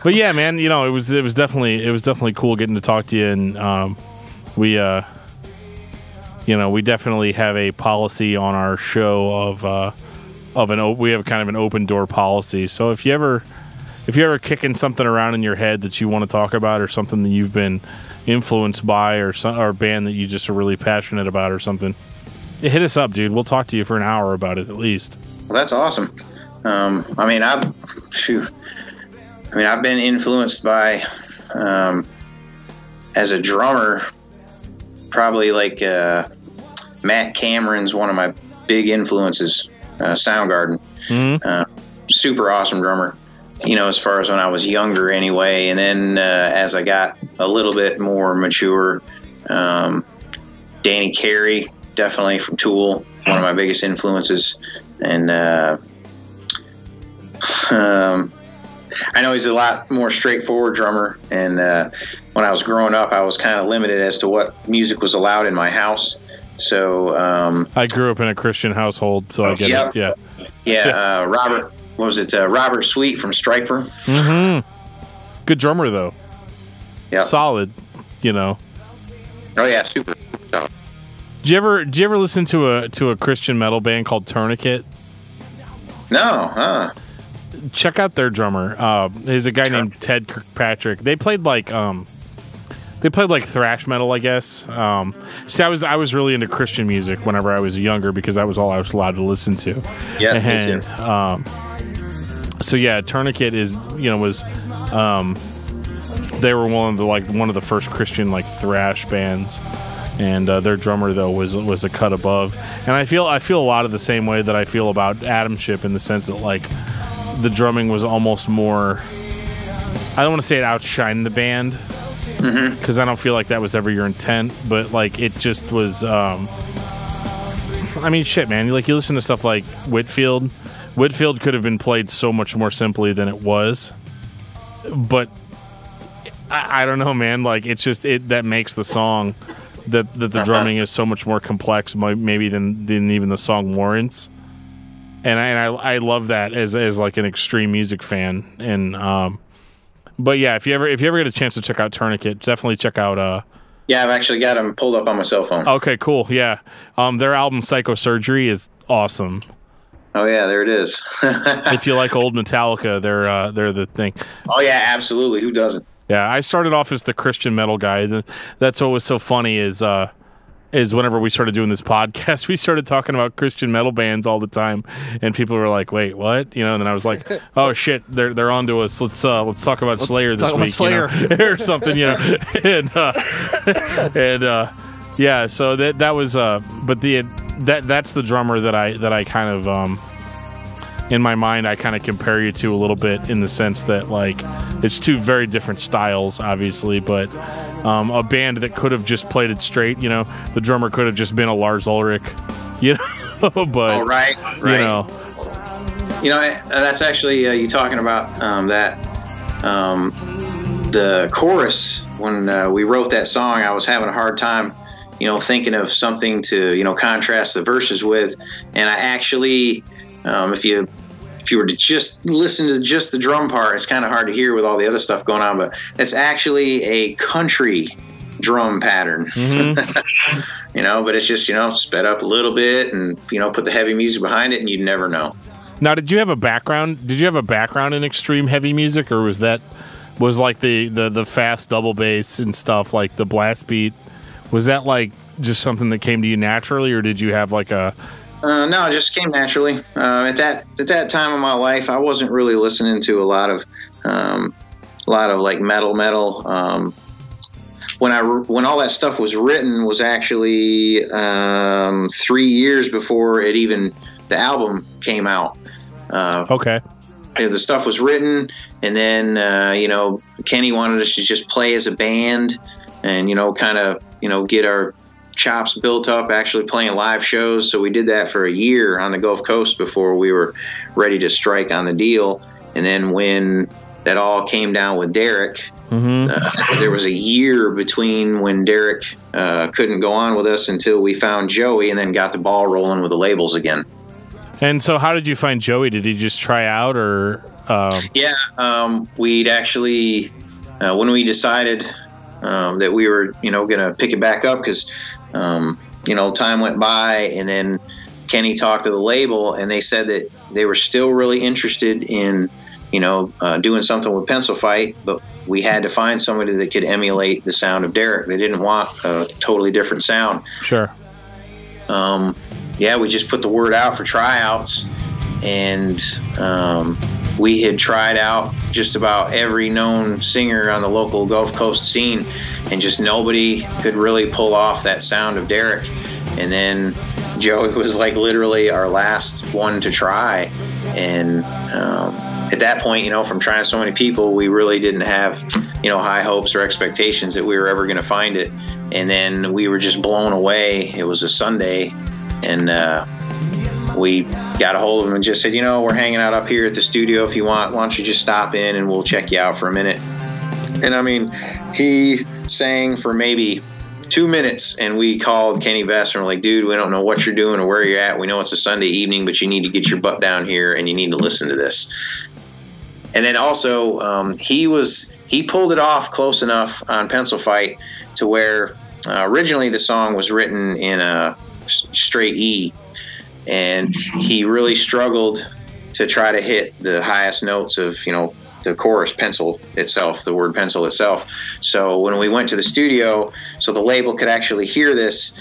but yeah, man, it was definitely cool getting to talk to you, and we definitely have a policy on our show we have kind of an open door policy. So if you're ever kicking something around in your head that you want to talk about, or something that you've been influenced by, or a band that you just are really passionate about, or something, hit us up, dude. We'll talk to you for an hour about it at least. Well, that's awesome. I've been influenced by, as a drummer, probably like Matt Cameron's one of my big influences. Soundgarden, super awesome drummer. As far as when I was younger, anyway. And then as I got a little bit more mature, Danny Carey, definitely from Tool, one of my biggest influences. And I know he's a lot more straightforward drummer, and when I was growing up, I was kind of limited as to what music was allowed in my house. So I grew up in a Christian household, so I get it. Yeah. Robert, what was it? Robert Sweet from Stryper. Mm-hmm. Good drummer, though. Yeah. Solid. Oh yeah, super. Do you ever listen to a Christian metal band called Tourniquet? No. Check out their drummer. There's a guy named Ted Kirkpatrick. They played like They played like thrash metal, I guess. See, I was really into Christian music whenever I was younger because that was all I was allowed to listen to. Yeah, me too. So yeah, Tourniquet is was they were one of the first Christian like thrash bands, and their drummer though was a cut above. And I feel a lot of the same way that I feel about Atomship in the sense that like the drumming was almost more. I don't want to say it outshined the band because I don't feel like that was ever your intent, but like it just was. I mean, shit, man. You listen to stuff like Whitfield. Whitfield could have been played so much more simply than it was, but I don't know, man. Like it's just that makes the song that the drumming is so much more complex, maybe than even the song warrants. And I love that as like an extreme music fan. And but yeah, if you ever get a chance to check out Tourniquet, definitely check out. Yeah, I've actually got them pulled up on my cell phone. Okay, cool. Yeah, their album Psychosurgery is awesome. Oh yeah, there it is. If you like old Metallica, they're the thing. Oh yeah, absolutely. Who doesn't? Yeah, I started off as the Christian metal guy. That's what was so funny is whenever we started doing this podcast, we started talking about Christian metal bands all the time, and people were like, "Wait, what?" And then I was like, "Oh shit, they're on to us. Let's talk about Slayer this week, Slayer. Or something, and yeah, so that was but that's the drummer that I kind of in my mind I kind of compare you to a little bit in the sense that like it's two very different styles, obviously, but a band that could have just played it straight. The drummer could have just been a Lars Ulrich, but right. That's actually you talking about that the chorus when we wrote that song. I was having a hard time thinking of something to contrast the verses with, and I actually if you were to just listen to just the drum part, it's kind of hard to hear with all the other stuff going on, but it's actually a country drum pattern. But it's just sped up a little bit and put the heavy music behind it, and you'd never know. Now, did you have a background in extreme heavy music, or was like the fast double bass and stuff, like the blast beat? Was that like just something that came to you naturally, or did you have like a no, it just came naturally. At that time of my life, I wasn't really listening to a lot of like metal. When all that stuff was written was actually 3 years before the album came out. Okay. The stuff was written, and then Kenny wanted us to just play as a band, and kind of get our chops built up actually playing live shows. So we did that for a year on the Gulf Coast before we were ready to strike on the deal. And then when that all came down with Derek, there was a year between when Derek couldn't go on with us until we found Joey, and then got the ball rolling with the labels again. And so how did you find Joey? Did he just try out, or we'd actually when we decided that we were gonna pick it back up, because time went by, and then Kenny talked to the label, and they said that they were still really interested in doing something with Pencil Fight, but we had to find somebody that could emulate the sound of Derek. They didn't want a totally different sound. Sure. We just put the word out for tryouts, and we had tried out just about every known singer on the local Gulf Coast scene, and just nobody could really pull off that sound of Derek. And then Joey was like literally our last one to try. And at that point, from trying so many people, we really didn't have, high hopes or expectations that we were ever going to find it. And then we were just blown away. It was a Sunday, and we got a hold of him and just said, we're hanging out up here at the studio. If you want, why don't you just stop in and we'll check you out for a minute. And I mean, he sang for maybe 2 minutes, and we called Kenny Vest and we're like, dude, we don't know what you're doing or where you're at. We know it's a Sunday evening, but you need to get your butt down here and you need to listen to this. And then also he pulled it off close enough on Pencil Fight to where originally the song was written in a straight E, and he really struggled to try to hit the highest notes of the chorus pencil itself, the word pencil itself. So when we went to the studio, so the label could actually hear this,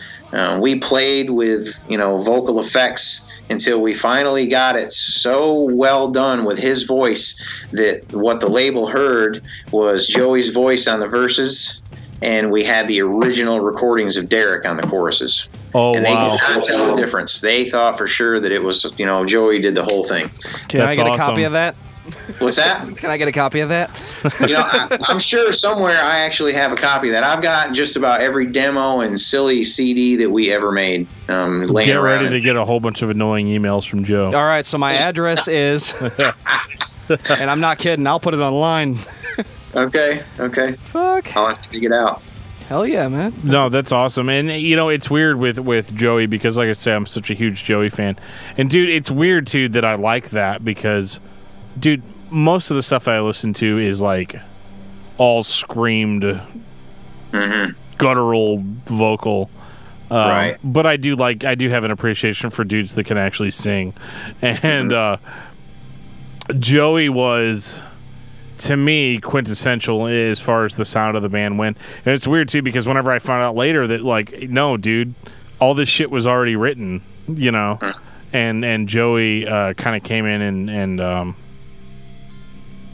we played with, you know, vocal effects until we finally got it so well done with his voice that what the label heard was Joey's voice on the verses, and we had the original recordings of Derek on the choruses. Oh, and they wow. could not tell the difference. They thought for sure that it was, you know, Joey did the whole thing. Can I get a copy of that? What's that? Can I get a copy of that? You know, I'm sure somewhere I actually have a copy of that. I've got just about every demo and silly CD that we ever made laying Get around. ready to get a whole bunch of annoying emails from Joe. All right, so my address is, and I'm not kidding, I'll put it online. Okay. Fuck. I'll have to dig it out. Hell yeah, man. No, that's awesome. And, you know, it's weird with Joey because, like I say, I'm such a huge Joey fan. And, dude, it's weird, too, that I like that because, dude, most of the stuff I listen to is, like, all screamed, guttural vocal. Right. But I do have an appreciation for dudes that can actually sing. And Joey was, to me, quintessential as far as the sound of the band went. And it's weird, too, because whenever I found out later that, like, no, dude, all this shit was already written, you know? And Joey kind of came in and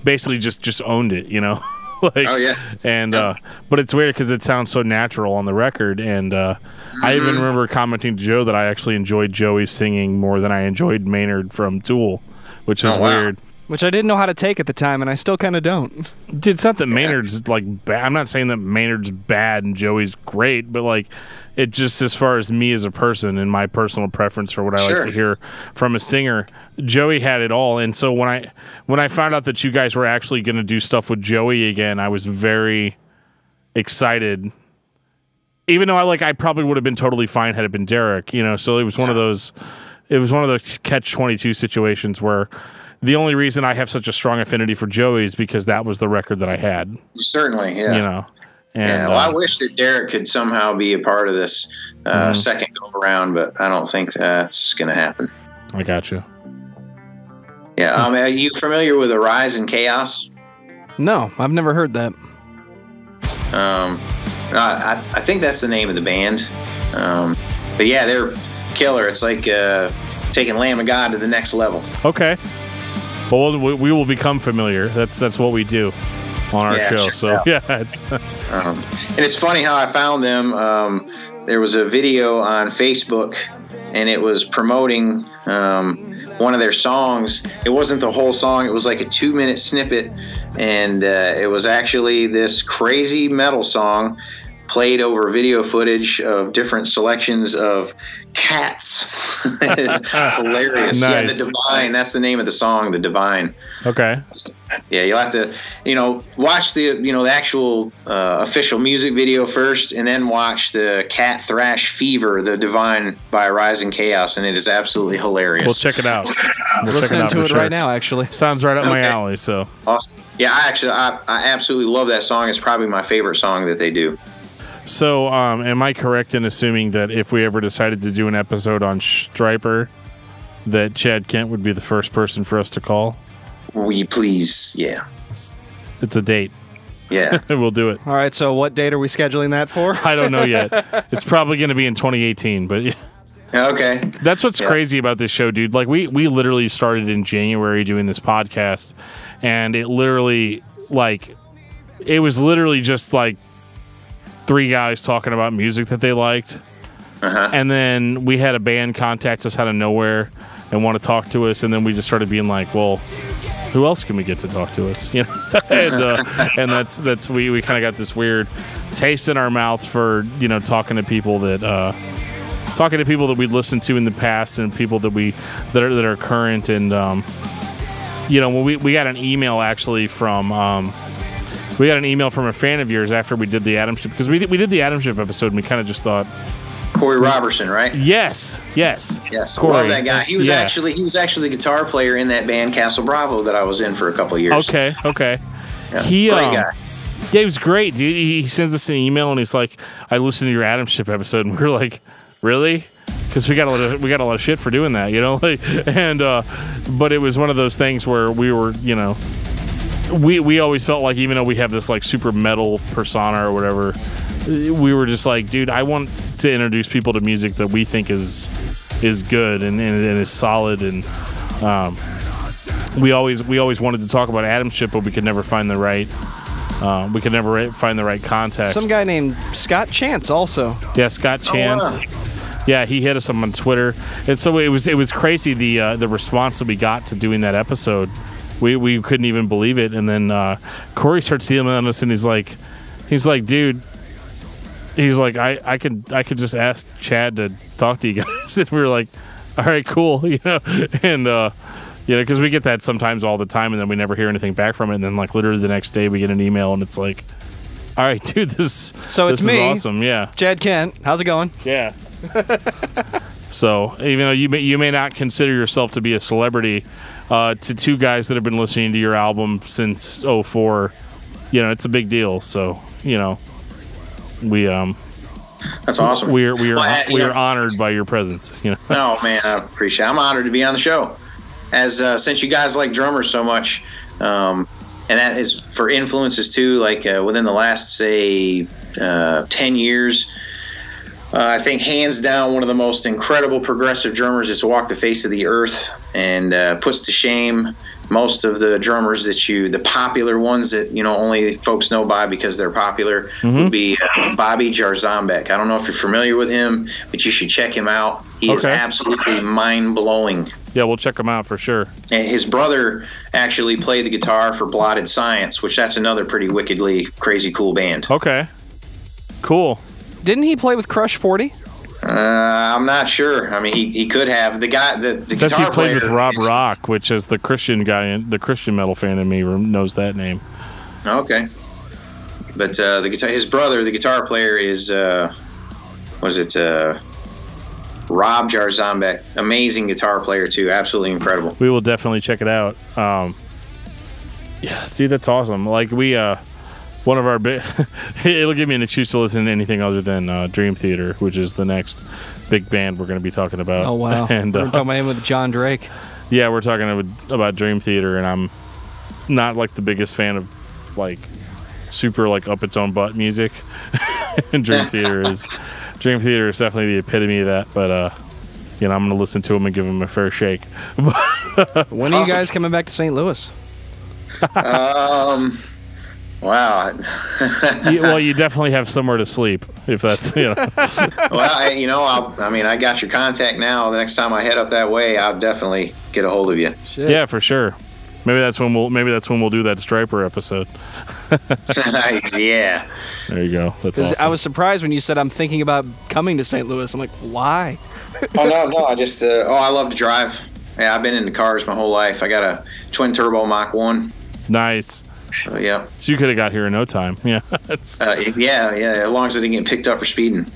basically just owned it, you know? Like, oh, yeah. And, but it's weird because it sounds so natural on the record. And I even remember commenting to Joe that I actually enjoyed Joey singing more than I enjoyed Maynard from Tool, which is weird. Which I didn't know how to take at the time, and I still kind of don't. Dude, it's not that Maynard's, like, bad. I'm not saying that Maynard's bad and Joey's great, but, like, it just, as far as me as a person and my personal preference for what I like to hear from a singer, Joey had it all. And so when I found out that you guys were actually going to do stuff with Joey again, I was very excited. Even though I probably would have been totally fine had it been Derek, you know. So it was one of those catch-22 situations where the only reason I have such a strong affinity for Joey is because that was the record that I had. Certainly, yeah. You know. And, well, I wish that Derek could somehow be a part of this second go-around, but I don't think that's going to happen. I got you. Yeah, are you familiar with Arise in Chaos? No, I've never heard that. I think that's the name of the band. But yeah, they're killer. It's like taking Lamb of God to the next level. Okay. Well, we will become familiar. That's what we do on our show. So yeah, it's and it's funny how I found them. There was a video on Facebook, and it was promoting one of their songs. It wasn't the whole song. It was like a 2-minute snippet, and it was actually this crazy metal song played over video footage of different selections of cats. Hilarious. Nice. Yeah, The Divine. That's the name of the song, The Divine. Okay. So, yeah, you'll have to, watch the, the actual official music video first, and then watch the Cat Thrash Fever, The Divine by Rising Chaos, and it is absolutely hilarious. We'll check it out. Listening to it right now, actually. Sounds right up my alley. So awesome. Yeah, I absolutely love that song. It's probably my favorite song that they do. So, am I correct in assuming that if we ever decided to do an episode on Stryper, that Chad Kent would be the first person for us to call? Will you please? Yeah. It's a date. Yeah. We'll do it. All right, so what date are we scheduling that for? I don't know yet. It's probably going to be in 2018, but... Okay. That's what's crazy about this show, dude. Like, we literally started in January doing this podcast, and it literally, it was literally just, 3 guys talking about music that they liked. And then we had a band contact us out of nowhere and want to talk to us, and then we just started being like, well, who else can we get to talk to us? And that's we kind of got this weird taste in our mouth for talking to people that we listened to in the past and people that are current. And when we got an email actually from we got an email from a fan of yours after we did the Atomship, because we did the Atomship episode, and we kind of just thought, Corey Robertson, right? Yes. Corey. Love that guy. He was actually the guitar player in that band Castle Bravo that I was in for a couple of years. Okay. Yeah, Great guy. Yeah, he was great, dude. He sends us an email and he's like, "I listened to your Atomship episode," and we're like, "Really?" Because we got a lot of shit for doing that, and but it was one of those things where we were, we always felt like, even though we have this like super metal persona or whatever, we were just like, dude, I want to introduce people to music that we think is good and is solid, and we always wanted to talk about Atomship, but we could never find the right context. Some guy named Scott Chance also. Yeah, Scott Chance. Oh, wow. Yeah, he hit us up on Twitter, and so it was crazy the response that we got to doing that episode. We couldn't even believe it, and then Corey starts emailing us, and he's like, dude, he's like, I could just ask Chad to talk to you guys, and we were like, all right, cool, and because we get that sometimes all the time, and then we never hear anything back from it, and then like literally the next day we get an email, and it's like, all right, dude, this it's is me, awesome, yeah, Chad Kent. How's it going? yeah. So even though you may not consider yourself to be a celebrity, to two guys that have been listening to your album since 2004, it's a big deal. So we That's awesome. We are honored by your presence. Oh man, I appreciate it. I'm honored to be on the show. As since you guys like drummers so much, and that is for influences too. Like within the last say 10 years. I think hands down one of the most incredible progressive drummers that's walked the face of the earth, and puts to shame most of the drummers the popular ones that only folks know by because they're popular, would be Bobby Jarzambek. I don't know if you're familiar with him, but you should check him out. He is absolutely mind-blowing. Yeah, we'll check him out for sure. And his brother actually played the guitar for Blotted Science, which that's another pretty wickedly crazy cool band. Okay, cool. Didn't he play with Crush 40? I'm not sure. I mean, he could have. The guy, the Says guitar he played player with Rob Rock, which is the Christian guy, the Christian metal fan in me knows that name. Okay, but his brother, the guitar player, is Rob Jarzambek. Amazing guitar player too. Absolutely incredible. We will definitely check it out. Yeah, dude, that's awesome. Like one of our it'll give me an excuse to listen to anything other than Dream Theater, which is the next big band we're going to be talking about. Oh wow! And we're talking about him with John Drake. Yeah, we're talking about Dream Theater, and I'm not like the biggest fan of like super like up its own butt music. And Dream Theater is definitely the epitome of that. But I'm going to listen to him and give him a fair shake. When are you guys coming back to St. Louis? Wow. Well, you definitely have somewhere to sleep if that's Well, I got your contact now. The next time I head up that way, I'll definitely get a hold of you. Shit. Yeah, for sure. Maybe that's when we'll do that Stryper episode. Nice, yeah. There you go. That's awesome. I was surprised when you said I'm thinking about coming to St. Louis. I'm like, why? No. I just I love to drive. Yeah, I've been into cars my whole life. I got a twin turbo Mach 1. Nice. Yeah. So you could have got here in no time. Yeah. Yeah. As long as I didn't get picked up for speeding.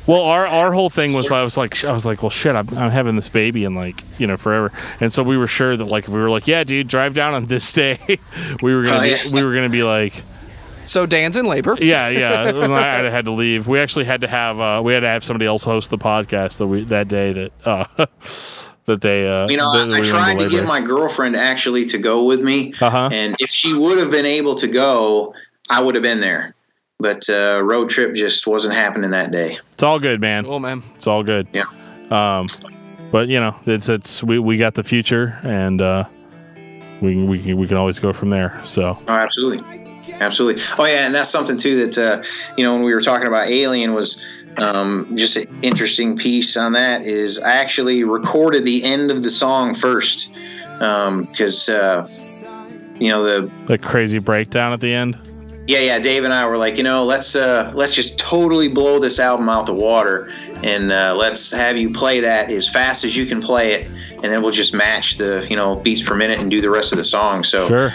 Well, our whole thing was I was like, well, shit, I'm having this baby in forever, and so we were sure that like if we were like, yeah, dude, drive down on this day, we were gonna be like. So Dan's in labor. Yeah. I had to leave. We actually had to have somebody else host the podcast that day that they I tried to get my girlfriend actually to go with me, and if she would have been able to go, I would have been there, but road trip just wasn't happening that day. It's all good, man. Oh man, it's all good. Yeah. But we got the future, and we can always go from there. So absolutely. Oh yeah, and that's something too that when we were talking about Alien was just an interesting piece on that is I actually recorded the end of the song first because the crazy breakdown at the end. Yeah. Dave and I were like, let's just totally blow this album out the water, and let's have you play that as fast as you can play it, and then we'll just match the beats per minute and do the rest of the song. So sure.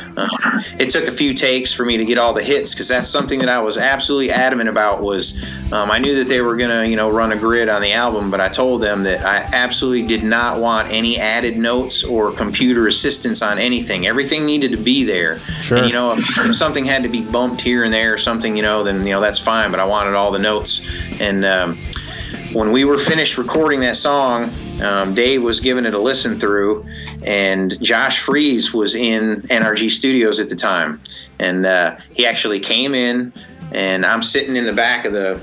It took a few takes for me to get all the hits, because that's something that I was absolutely adamant about. Was I knew that they were gonna run a grid on the album, but I told them that I absolutely did not want any added notes or computer assistance on anything. Everything needed to be there. Sure. And if something had to be bumped here and there or something, then that's fine. But I wanted all the notes, and when we were finished recording that song, Dave was giving it a listen through, and Josh Freese was in NRG Studios at the time, and he actually came in, and I'm sitting in the back of the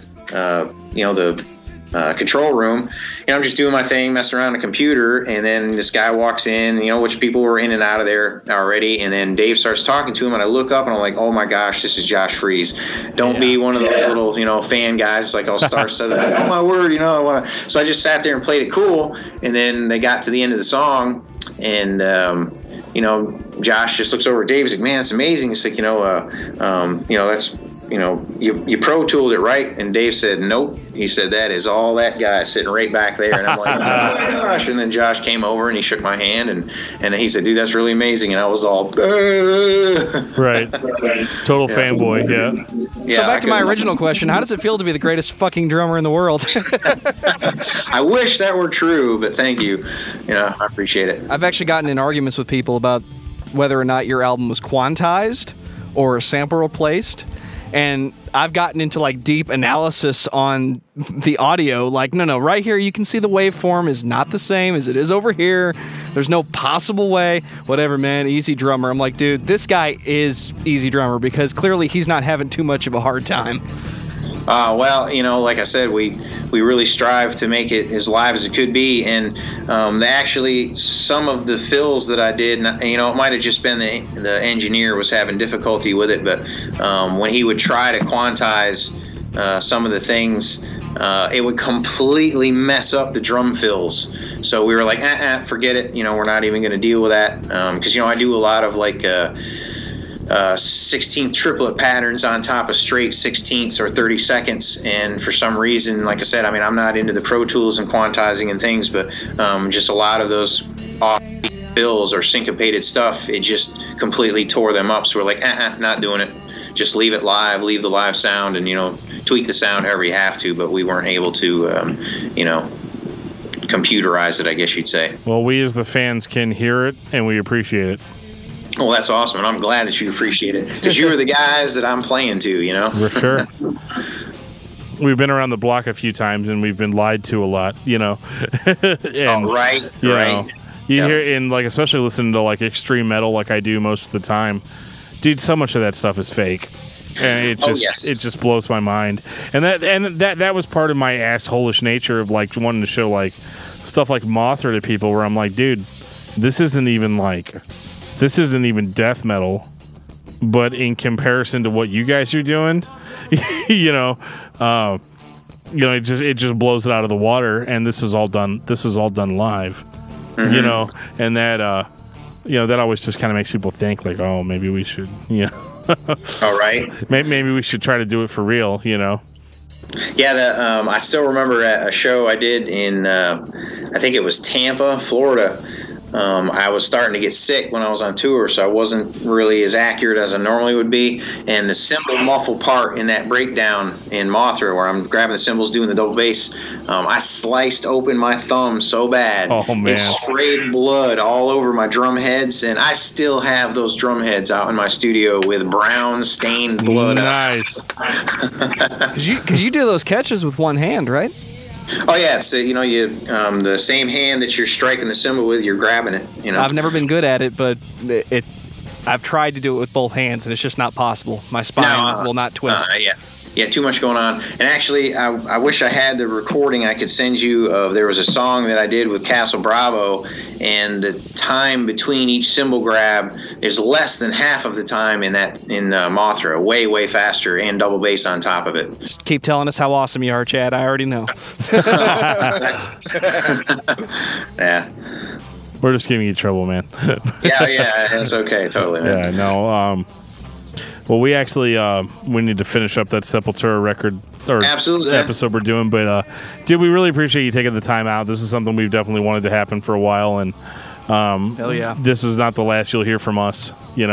control room. I'm just doing my thing, messing around the computer, and then this guy walks in, which people were in and out of there already, and then Dave starts talking to him, and I look up, and I'm like, oh my gosh, this is Josh Freese. Don't be one of those little, fan guys. It's like all star-studded. Oh my word, I want to. So I just sat there and played it cool, and then they got to the end of the song, and Josh just looks over at Dave. He's like, man, it's amazing. It's like, that's, you Pro Tooled it, right? And Dave said, nope. He said, that is all that guy sitting right back there. And I'm like, oh my gosh. And then Josh came over and he shook my hand, and he said, dude, that's really amazing. And I was all, right. Total fanboy, yeah. So back to my original question, how does it feel to be the greatest fucking drummer in the world? I wish that were true, but thank you. I appreciate it. I've actually gotten in arguments with people about whether or not your album was quantized or a sample replaced. And I've gotten into like deep analysis on the audio. Like, no, right here you can see the waveform is not the same as it is over here. There's no possible way. Whatever, man. Easy Drummer. I'm like, dude, this guy is Easy Drummer because clearly he's not having too much of a hard time. Well, like I said, we really strive to make it as live as it could be, and actually some of the fills that I did, it might have just been the engineer was having difficulty with it, but when he would try to quantize some of the things, it would completely mess up the drum fills. So we were like, forget it. We're not even going to deal with that, because I do a lot of like 16th triplet patterns on top of straight 16ths or 32nds, and for some reason, like I said, I'm not into the Pro Tools and quantizing and things, but just a lot of those off fills or syncopated stuff, it just completely tore them up. So we're like, not doing it. Just leave it live, leave the live sound, and tweak the sound however you have to. But we weren't able to computerize it, I guess you'd say. Well, we as the fans can hear it, and we appreciate it. Well, that's awesome, and I'm glad that you appreciate it, because you are the guys that I'm playing to, For sure. We've been around the block a few times, and we've been lied to a lot, and, right. You hear, and like especially listening to like extreme metal, like I do most of the time, dude. So much of that stuff is fake, and it just blows my mind. And that was part of my assholish nature of like wanting to show like stuff like Mothra to people, where I'm like, dude, this isn't even death metal, but in comparison to what you guys are doing, it just blows it out of the water. And this is all done live, and that that always just kind of makes people think like, oh, maybe we should, all right, maybe we should try to do it for real, Yeah, I still remember at a show I did in, I think it was Tampa, Florida. I was starting to get sick when I was on tour, so I wasn't really as accurate as I normally would be. And the cymbal muffle part in that breakdown in Mothra, where I'm grabbing the cymbals, doing the double bass, I sliced open my thumb so bad. Oh, man. It sprayed blood all over my drum heads, and I still have those drum heads out in my studio with brown stained blood. Nice. Because you do those catches with one hand, right? Oh yeah, it's the same hand that you're striking the cymbal with, you're grabbing it. I've never been good at it, but I've tried to do it with both hands, and it's just not possible. My spine will not twist. Yeah, too much going on. And actually, I wish I had the recording I could send you of. There was a song that I did with Castle Bravo, and the time between each cymbal grab is less than half of the time in Mothra. Way faster, and double bass on top of it. Just keep telling us how awesome you are, Chad. I already know. Yeah. We're just giving you trouble, man. yeah, it's okay, totally, man. Yeah, no. Well, we actually we need to finish up that Sepultura record or episode we're doing, but dude, we really appreciate you taking the time out. This is something we've definitely wanted to happen for a while, and hell yeah, this is not the last you'll hear from us, And,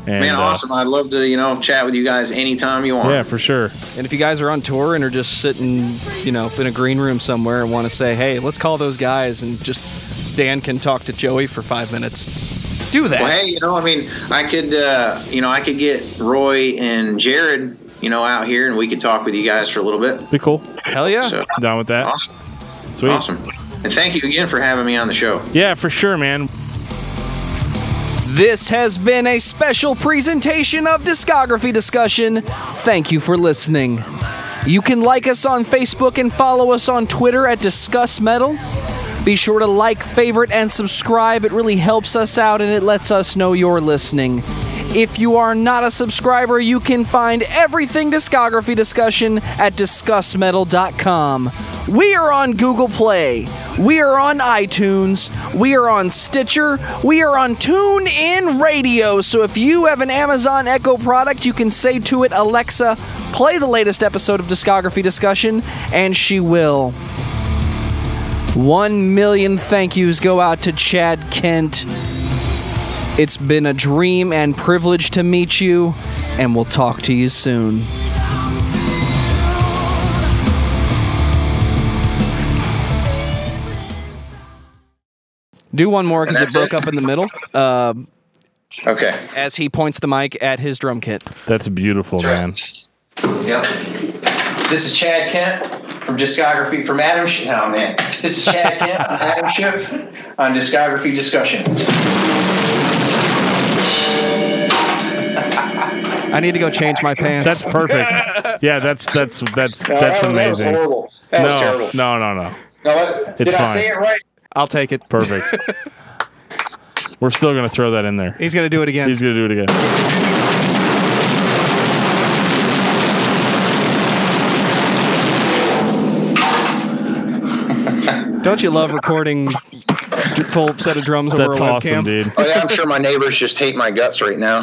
man, awesome! I'd love to chat with you guys anytime you want. Yeah, for sure. And if you guys are on tour and are just sitting in a green room somewhere and want to say, hey, let's call those guys and just Dan can talk to Joey for 5 minutes. Do that. Well, hey, I could get Roy and Jared out here and we could talk with you guys for a little bit. Be cool. Hell yeah. So, Down with that. awesome. Sweet. Awesome. And thank you again for having me on the show. Yeah, for sure, man. This has been a special presentation of Discography Discussion. Thank you for listening. You can like us on Facebook and follow us on Twitter at discussmetal. Be sure to like, favorite, and subscribe. It really helps us out and it lets us know you're listening. If you are not a subscriber, you can find everything Discography Discussion at discussmetal.com. We are on Google Play. We are on iTunes. We are on Stitcher. We are on TuneIn Radio. So if you have an Amazon Echo product, you can say to it, Alexa, play the latest episode of Discography Discussion, and she will. 1 million thank yous go out to Chad Kent. It's been a dream and privilege to meet you, and we'll talk to you soon. Do one more because it broke up in the middle. Okay. As he points the mic at his drum kit. That's beautiful, man. Yep. This is Chad Kent from Discography from Atomship. Oh man, this is Chad Kent from Atomship on Discography Discussion. I need to go change my pants. That's perfect. Yeah, that's amazing. That was horrible. That was terrible. No. No, what? It's Did fine. I say it right? I'll take it. Perfect. We're still going to throw that in there. He's going to do it again. He's going to do it again. Don't you love recording full set of drums over a webcam? That's awesome, dude. Oh, yeah, I'm sure my neighbors just hate my guts right now.